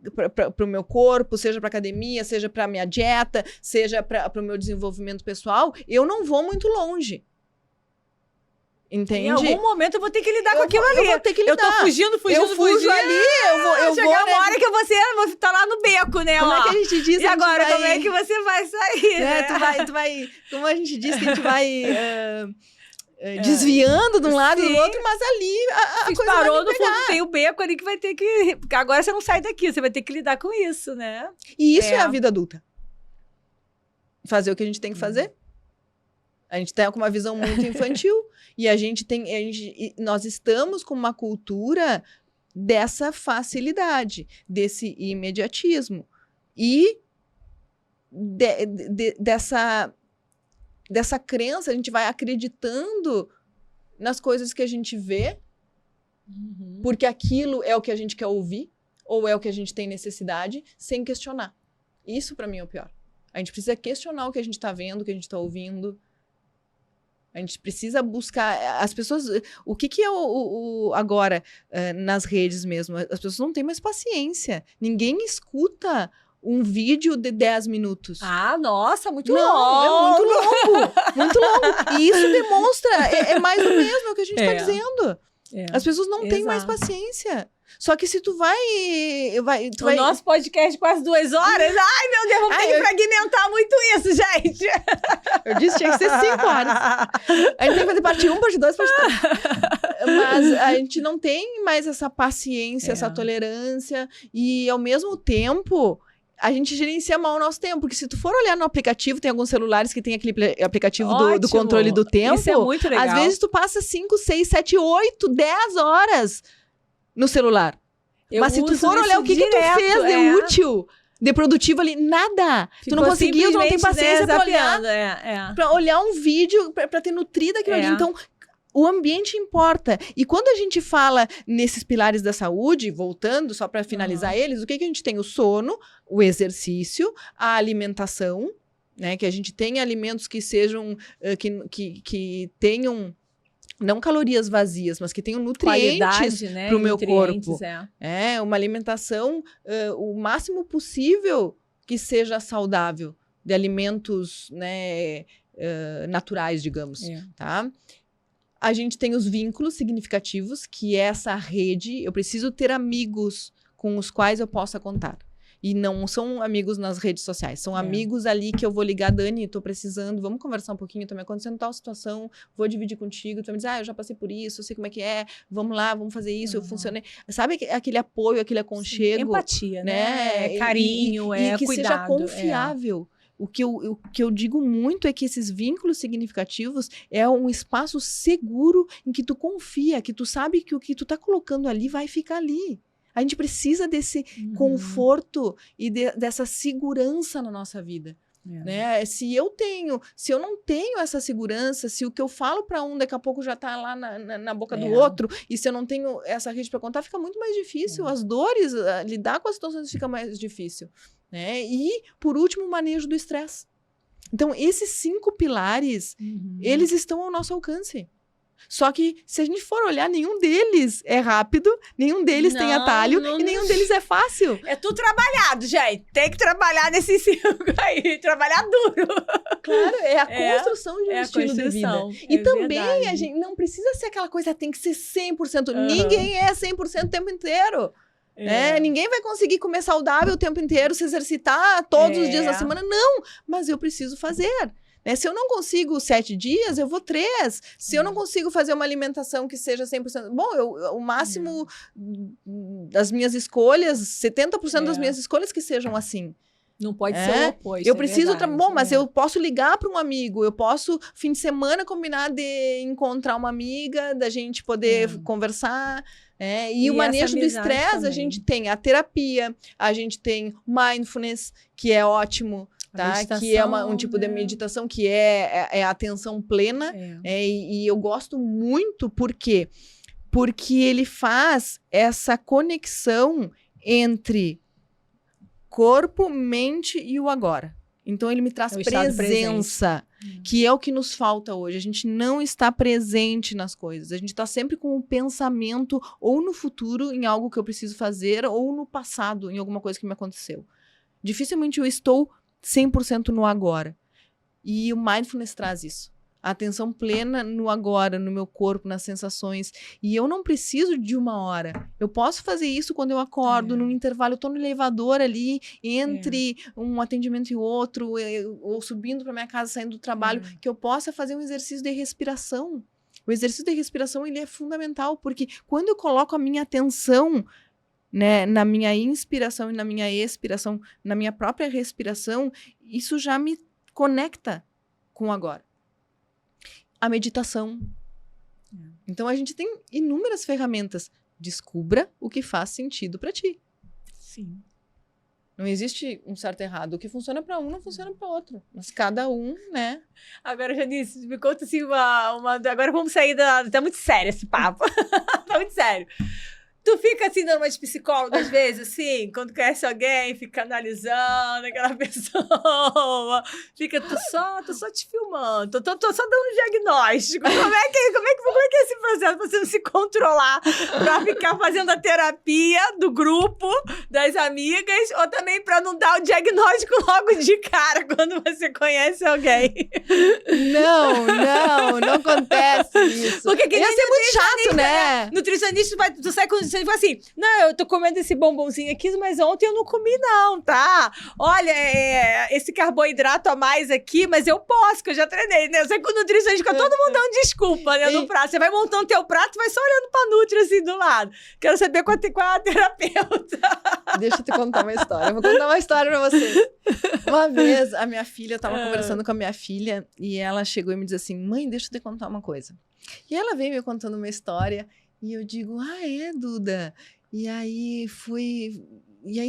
o meu corpo, seja para academia, seja para a minha dieta, seja para o meu desenvolvimento pessoal, eu não vou muito longe. Entende? Em algum momento eu vou ter que lidar com aquilo ali. Eu vou ter que lidar. Eu tô fugindo. Eu fujo ali, eu chegar uma hora que eu vou estar lá no beco, né? Como é que a gente diz? E agora, como é que você vai sair, né? Tu vai, como a gente diz que a gente vai... desviando de um lado e do Sim. outro, mas ali a coisa vai Parou me no pegar. fundo, tem o beco ali que vai ter que... Porque agora você não sai daqui, você vai ter que lidar com isso, né? E isso é a vida adulta. Fazer o que a gente tem que fazer. A gente tá com uma visão muito infantil. E nós estamos com uma cultura dessa facilidade, desse imediatismo. E dessa crença, a gente vai acreditando nas coisas que a gente vê, porque aquilo é o que a gente quer ouvir, ou é o que a gente tem necessidade, sem questionar. Isso, pra mim, é o pior. A gente precisa questionar o que a gente tá vendo, o que a gente tá ouvindo. A gente precisa buscar... As pessoas... O que é agora, nas redes mesmo? As pessoas não têm mais paciência. Ninguém escuta um vídeo de 10 minutos. Ah, nossa, muito Não, longo. é muito longo. Muito longo. E isso demonstra... É mais do mesmo, é o que a gente tá dizendo. As pessoas não têm mais paciência. Só que se tu vai... Nosso podcast quase 2 horas. Ai, meu Deus, vamos ter que fragmentar muito isso, gente. Eu disse que tinha que ser 5 horas. A gente tem que fazer parte 1, parte 2, parte 3. Mas a gente não tem mais essa paciência, essa tolerância. E, ao mesmo tempo, a gente gerencia mal o nosso tempo. Porque se tu for olhar no aplicativo, tem alguns celulares que tem aquele aplicativo do controle do tempo. Isso é muito legal. Às vezes tu passa 5, 6, 7, 8, 10 horas no celular. Mas se tu for olhar o que tu fez de útil, de produtivo ali, nada. Tu não conseguiu, tu não tem paciência pra olhar. Pra olhar um vídeo, pra ter nutrido aquilo ali. Então, o ambiente importa. E quando a gente fala nesses pilares da saúde, voltando só pra finalizar eles, o que a gente tem? O sono, o exercício, a alimentação, né? Que a gente tenha alimentos que sejam, que tenham não calorias vazias, mas que tenham nutrientes para o meu corpo. Uma alimentação o máximo possível que seja saudável, de alimentos, né, naturais, digamos. Tá? A gente tem os vínculos significativos, que é essa rede. Eu preciso ter amigos com os quais eu possa contar. E não são amigos nas redes sociais, são amigos ali que eu vou ligar, Dani, tô precisando, vamos conversar um pouquinho, tô me acontecendo tal situação, vou dividir contigo, tu vai me dizer, eu já passei por isso, eu sei como é que é, vamos lá, vamos fazer isso, eu funcionei. Sabe aquele apoio, aquele aconchego? Sim, empatia, né? Carinho, e que cuidado, seja confiável. O que eu digo muito é que esses vínculos significativos é um espaço seguro em que tu confia, que tu sabe que o que tu tá colocando ali vai ficar ali. A gente precisa desse conforto e dessa segurança na nossa vida. Né? Se eu não tenho essa segurança, se o que eu falo para um daqui a pouco já tá lá na boca do outro, e se eu não tenho essa rede para contar, fica muito mais difícil. As dores, lidar com as situações fica mais difícil. Né? E, por último, o manejo do estresse. Então, esses 5 pilares, eles estão ao nosso alcance. Só que, se a gente for olhar, nenhum deles é rápido, nenhum deles tem atalho e nenhum deles é fácil. É tudo trabalhado, gente. Tem que trabalhar nesses 5 aí, trabalhar duro. Claro, é a construção de um estilo de vida. E também, a gente não precisa ser aquela coisa, tem que ser 100%. Ninguém é 100% o tempo inteiro. Ninguém vai conseguir comer saudável o tempo inteiro, se exercitar todos os dias da semana. Não, mas eu preciso fazer. Né? Se eu não consigo 7 dias, eu vou 3. Se eu não consigo fazer uma alimentação que seja 100%... Bom, o máximo das minhas escolhas, 70% das minhas escolhas que sejam assim. Não pode ser o oposto. Eu preciso... Bom, mas eu posso ligar para um amigo, eu posso, fim de semana, combinar de encontrar uma amiga, da gente poder conversar... E o manejo do estresse, a gente tem a terapia, a gente tem mindfulness, que é ótimo, tá? Que é um tipo de meditação que é a atenção plena. E eu gosto muito, por quê? Porque ele faz essa conexão entre corpo, mente e o agora. Então, ele me traz presença, que é o que nos falta hoje. A gente não está presente nas coisas. A gente está sempre com o pensamento ou no futuro, em algo que eu preciso fazer, ou no passado, em alguma coisa que me aconteceu. Dificilmente eu estou 100% no agora. E o mindfulness traz isso. A atenção plena no agora, no meu corpo, nas sensações. E eu não preciso de 1 hora. Eu posso fazer isso quando eu acordo, num intervalo. Eu tô no elevador ali, entre um atendimento e outro, ou subindo para minha casa, saindo do trabalho, que eu possa fazer um exercício de respiração. O exercício de respiração, ele é fundamental, porque quando eu coloco a minha atenção, né, na minha inspiração e na minha expiração, na minha própria respiração, isso já me conecta com o agora. A meditação. Então, a gente tem inúmeras ferramentas. Descubra o que faz sentido para ti. Sim. Não existe um certo e errado. O que funciona para um não funciona para outro. Mas cada um, né? Agora, Janice, me conta assim Agora vamos sair da... Tá muito sério esse papo. Tá muito sério. Tu fica assim, dando uma de psicóloga às vezes, assim, quando conhece alguém, fica analisando aquela pessoa, fica, tô só te filmando, tô só dando um diagnóstico. Como é que é esse processo pra você não se controlar, pra ficar fazendo a terapia do grupo, das amigas, ou também pra não dar o diagnóstico logo de cara quando você conhece alguém? Não acontece isso. Porque que ia ser muito chato, né? Nutricionista, tu sai com você fala assim, não, eu tô comendo esse bombonzinho aqui, mas ontem eu não comi não, tá? Olha, esse carboidrato a mais aqui, mas eu posso, que eu já treinei, né? Eu sei que o nutricionista fica todo mundo dando desculpa, né, no prato. Você vai montando teu prato, vai só olhando pra Nutri, assim, do lado. Quero saber qual é a terapeuta. Deixa eu te contar uma história. Eu vou contar uma história pra vocês. Uma vez, a minha filha, eu tava conversando com a minha filha, e ela chegou e me disse assim, mãe, deixa eu te contar uma coisa. E ela veio me contando uma história, e eu digo, Duda? E aí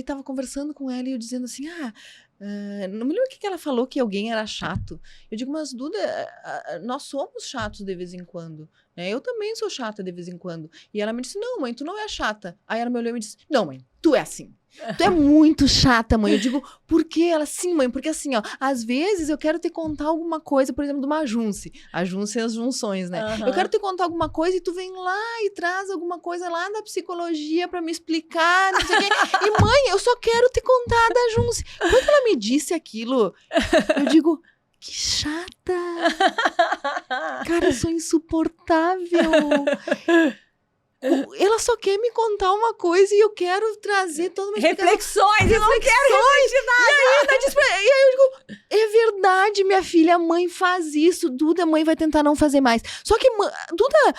tava conversando com ela e eu dizendo assim, não me lembro o que ela falou, que alguém era chato. Eu digo, mas Duda, nós somos chatos de vez em quando, né? Eu também sou chata de vez em quando. E ela me disse, não, mãe, tu não é chata. Aí ela me olhou e me disse, não, mãe, tu é assim. Tu é muito chata, mãe. Eu digo, por quê? Ela, sim, mãe, porque assim, ó, às vezes eu quero te contar alguma coisa, por exemplo, de uma junce. A junce é as junções, né? Eu quero te contar alguma coisa e tu vem lá e traz alguma coisa lá da psicologia pra me explicar, não sei o quê. E, mãe, eu só quero te contar da junce. Quando ela me disse aquilo, eu digo, que chata. Cara, eu sou insuportável. Ela só quer me contar uma coisa e eu quero trazer toda uma reflexões, eu não quero refletir nada. E aí eu digo, é verdade, minha filha, a mãe faz isso. Duda, a mãe vai tentar não fazer mais. Só que, Duda,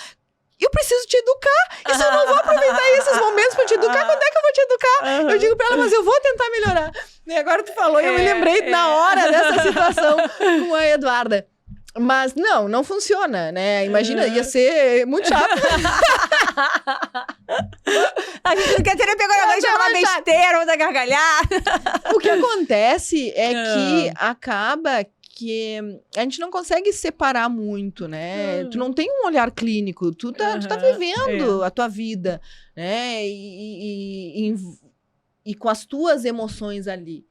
eu preciso te educar. E se eu não vou aproveitar esses momentos pra te educar, quando é que eu vou te educar? Eu digo pra ela, mas eu vou tentar melhorar. E agora tu falou e eu me lembrei na hora dessa situação com a Eduarda. Mas não funciona, né? Imagina, ia ser muito chato. A gente não quer terapia agora, vai falar besteira, ou dar gargalhada. O que acontece é que acaba que a gente não consegue separar muito, né? Tu não tem um olhar clínico, tu tá vivendo a tua vida, né? E com as tuas emoções ali.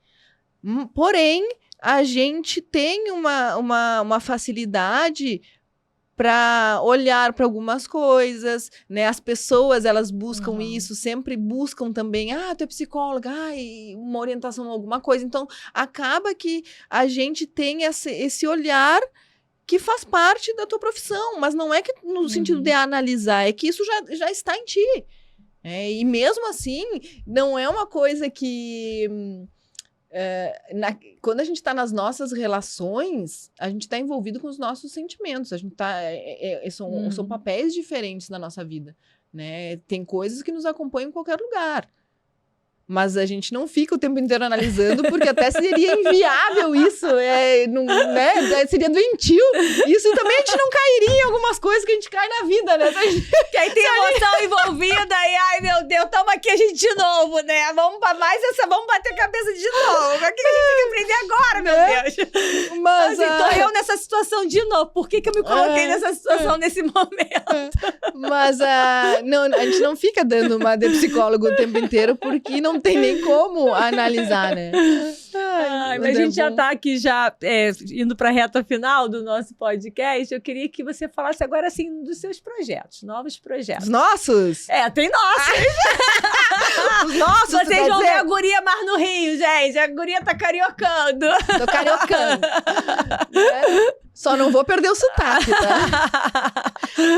Porém, a gente tem uma facilidade para olhar para algumas coisas, né? As pessoas, elas buscam isso, sempre buscam também, tu é psicóloga, uma orientação, alguma coisa. Então, acaba que a gente tem esse olhar que faz parte da tua profissão, mas não é que no sentido de analisar, é que isso já está em ti. E mesmo assim, não é uma coisa que... quando a gente está nas nossas relações, a gente está envolvido com os nossos sentimentos. A gente são papéis diferentes na nossa vida, né? Tem coisas que nos acompanham em qualquer lugar. Mas a gente não fica o tempo inteiro analisando, porque até seria inviável isso, né? Seria doentio. Isso também a gente não cairia em algumas coisas que a gente cai na vida, né? Que aí tem emoção envolvida e, ai meu Deus, tamo aqui a gente de novo, né? Vamos bater a cabeça de novo. O que a gente tem que aprender agora, meu Deus? Mas assim, tô eu nessa situação de novo. Por que eu me coloquei nessa situação nesse momento? Mas a gente não fica dando uma de psicólogo o tempo inteiro, porque não tem nem como analisar, né? Mas a gente já tá aqui indo pra reta final do nosso podcast. Eu queria que você falasse agora, assim, dos seus projetos, novos projetos. Os nossos? Tem nossos. Os nossos, vocês vão ver a guria mais no Rio, gente. A guria tá cariocando. Tô cariocando. Só não vou perder o sotaque, tá?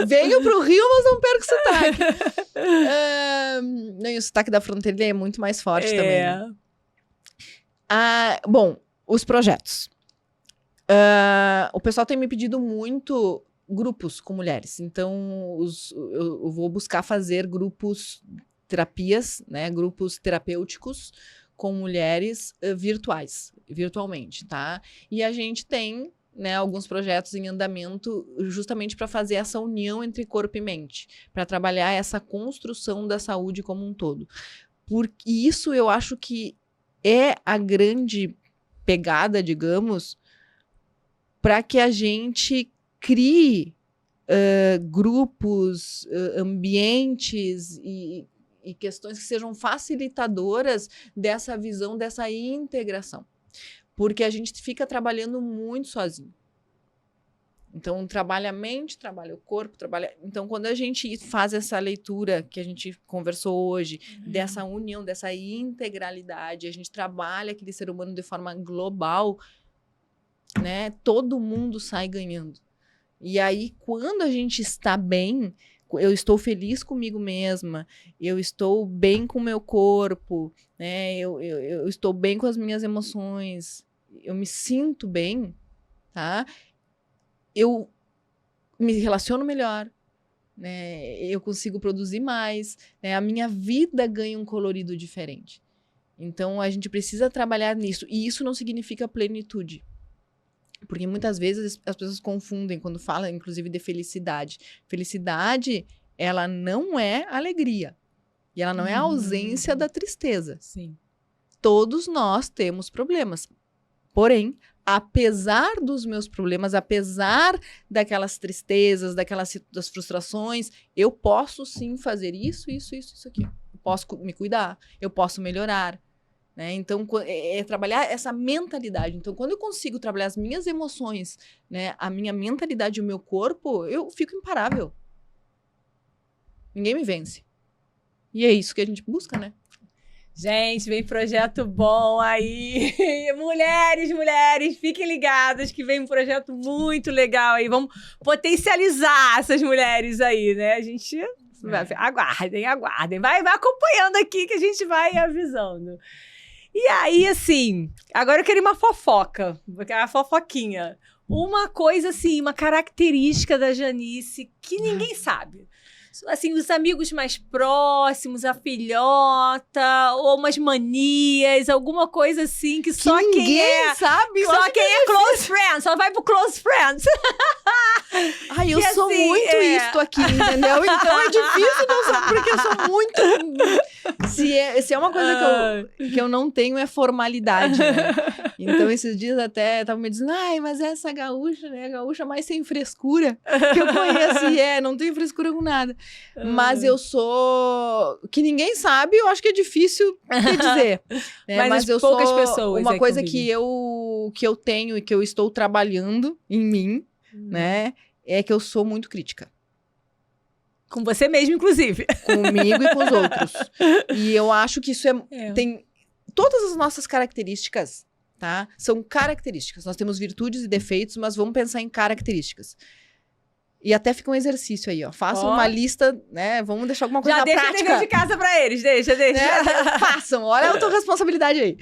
Venho pro Rio, mas não perco o sotaque. E o sotaque da fronteira é muito mais forte também. Né? Bom, os projetos. O pessoal tem me pedido muito grupos com mulheres. Então, eu vou buscar fazer grupos, terapias, né? Grupos terapêuticos com mulheres virtualmente, tá? E a gente tem, né, alguns projetos em andamento justamente para fazer essa união entre corpo e mente, para trabalhar essa construção da saúde como um todo. Porque isso eu acho que é a grande pegada, digamos, para que a gente crie grupos, ambientes e questões que sejam facilitadoras dessa visão, dessa integração. Porque a gente fica trabalhando muito sozinho. Então, trabalha a mente, trabalha o corpo, trabalha... Então, quando a gente faz essa leitura que a gente conversou hoje, dessa união, dessa integralidade, a gente trabalha aquele ser humano de forma global, né? Todo mundo sai ganhando. E aí, quando a gente está bem, eu estou feliz comigo mesma, eu estou bem com o meu corpo, né? Eu estou bem com as minhas emoções, eu me sinto bem, tá? Eu me relaciono melhor, né? Eu consigo produzir mais, né? A minha vida ganha um colorido diferente. Então, a gente precisa trabalhar nisso. E isso não significa plenitude. Porque muitas vezes as pessoas confundem quando falam, inclusive, de felicidade. Felicidade, ela não é alegria. E ela não é a ausência da tristeza. Sim. Todos nós temos problemas. Porém, apesar dos meus problemas, apesar daquelas tristezas, das frustrações, eu posso sim fazer isso aqui. Eu posso me cuidar, eu posso melhorar. Né? Então, é trabalhar essa mentalidade. Então, quando eu consigo trabalhar as minhas emoções, né, a minha mentalidade e o meu corpo, eu fico imparável. Ninguém me vence. E é isso que a gente busca, né? Gente, vem projeto bom aí. Mulheres, fiquem ligadas que vem um projeto muito legal aí. Vamos potencializar essas mulheres aí, né? A gente... Aguardem. Vai acompanhando aqui que a gente vai avisando. E aí, assim, agora eu queria uma fofoca, uma fofoquinha. Uma coisa, assim, uma característica da Janice que ninguém sabe. Assim, os amigos mais próximos, a filhota, ou umas manias, alguma coisa assim que só que quem é... sabe. Só quem é close friends, só vai pro close friends. Ai, eu sou assim, muito isto aqui, entendeu? Então é difícil não saber, porque eu sou muito... Se é uma coisa que eu não tenho, é formalidade, né? Então, esses dias até estavam me dizendo, ai, mas essa gaúcha, né? A gaúcha mais sem frescura que eu conheço. E não tenho frescura com nada. Mas eu sou... Que ninguém sabe, eu acho que é difícil de dizer. Né? Mas eu poucas sou... pessoas Uma coisa que eu tenho e que eu estou trabalhando em mim, né? É que eu sou muito crítica. Com você mesmo, inclusive. Comigo e com os outros. E eu acho que isso tem... Todas as nossas características, tá? São características. Nós temos virtudes e defeitos, mas vamos pensar em características. E até fica um exercício aí, ó. Faça uma lista, né? Vamos deixar alguma coisa na prática. Já deixa o dever de casa pra eles, deixa. Né? Façam, olha a autorresponsabilidade aí.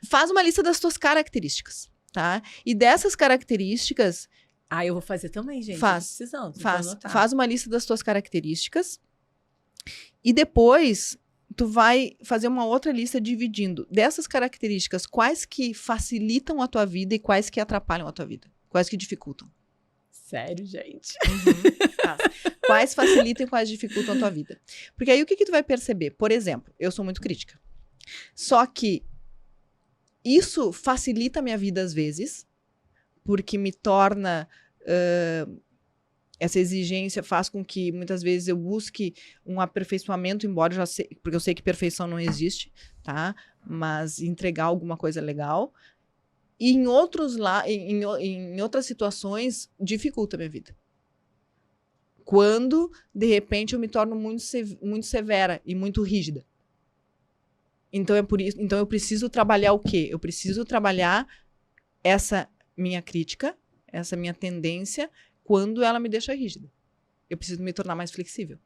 Faz uma lista das tuas características, tá? E dessas características... eu vou fazer também, gente. Faz uma lista das tuas características e depois tu vai fazer uma outra lista dividindo dessas características quais que facilitam a tua vida e quais que atrapalham a tua vida, quais que dificultam. Sério, gente? Quais facilitam e quais dificultam a tua vida. Porque aí o que tu vai perceber? Por exemplo, eu sou muito crítica. Só que isso facilita a minha vida às vezes, porque me torna... essa exigência faz com que muitas vezes eu busque um aperfeiçoamento, embora porque eu sei que perfeição não existe, tá? Mas entregar alguma coisa legal. E em outras situações dificulta a minha vida. Quando, de repente, eu me torno muito severa e muito rígida. Então, então eu preciso trabalhar o quê? Eu preciso trabalhar essa minha crítica, essa minha tendência, quando ela me deixa rígida. Eu preciso me tornar mais flexível.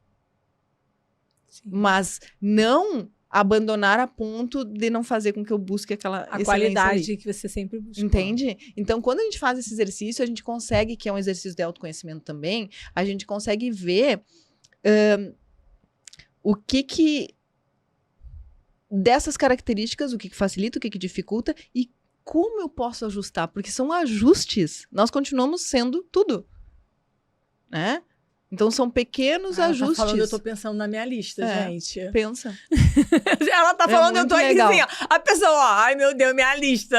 Sim. Mas não abandonar a ponto de não fazer com que eu busque aquela A excelência qualidade ali. que você sempre buscou. Entende? Então, quando a gente faz esse exercício, a gente consegue, que é um exercício de autoconhecimento também, a gente consegue ver o que dessas características, o que facilita, o que dificulta e como eu posso ajustar, porque são ajustes. Nós continuamos sendo tudo, né? Então, são pequenos ajustes. Tá falando, eu tô pensando na minha lista, gente. Pensa. Ela tá falando, eu tô aqui legal. assim, ó. A pessoa, ó, ai meu Deus, minha lista.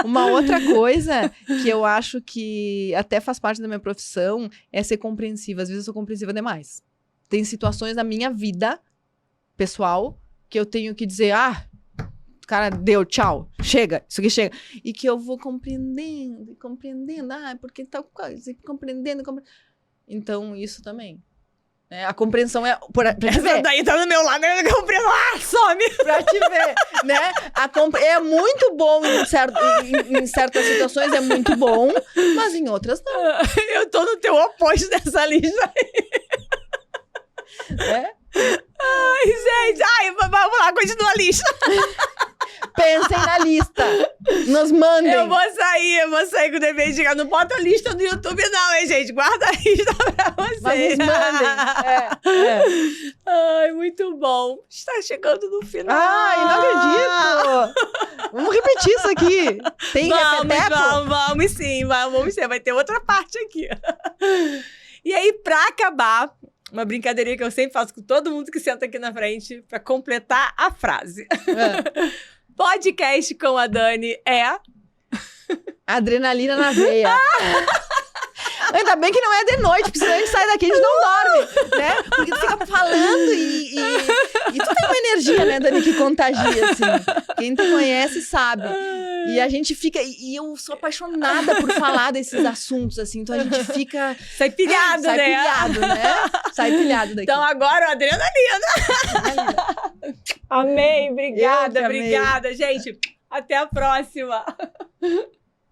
Uma outra coisa que eu acho que até faz parte da minha profissão é ser compreensiva. Às vezes eu sou compreensiva demais. Tem situações na minha vida pessoal que eu tenho que dizer, cara, deu, tchau, chega, isso aqui chega. E que eu vou compreendendo, porque tal coisa, compreendendo. Então, isso também. A compreensão é... Essa daí tá no meu lado, eu compreendo, some! Pra te ver, né? É muito bom em certas situações, é muito bom, mas em outras não. Eu tô no teu oposto dessa lista aí. Ai, gente, vamos lá, continua a lista. Pensem na lista. Nos mandem. Eu vou sair com o dever de chegar. Não bota a lista no YouTube, não, hein, gente? Guarda a lista pra vocês. Mas nos mandem. Ai, muito bom. Está chegando no final. Ai, não acredito. Vamos repetir isso aqui. Tem repeteco? Vamos sim. Vai ter outra parte aqui. E aí, pra acabar, uma brincadeirinha que eu sempre faço com todo mundo que senta aqui na frente, pra completar a frase. Podcast com a Dani é... Adrenalina na veia. Ainda bem que não é de noite, porque senão a gente sai daqui e a gente não dorme, né? Porque tu fica falando e tu tem uma energia, né, Dani, que contagia, assim. Quem te conhece sabe. E a gente fica... E eu sou apaixonada por falar desses assuntos, assim. Então a gente fica... Sai pilhado, sai né? pilhado, né? Sai pilhado daqui. Então agora, adrenalina. Amei, obrigada, Eu que amei. obrigada. Gente, até a próxima.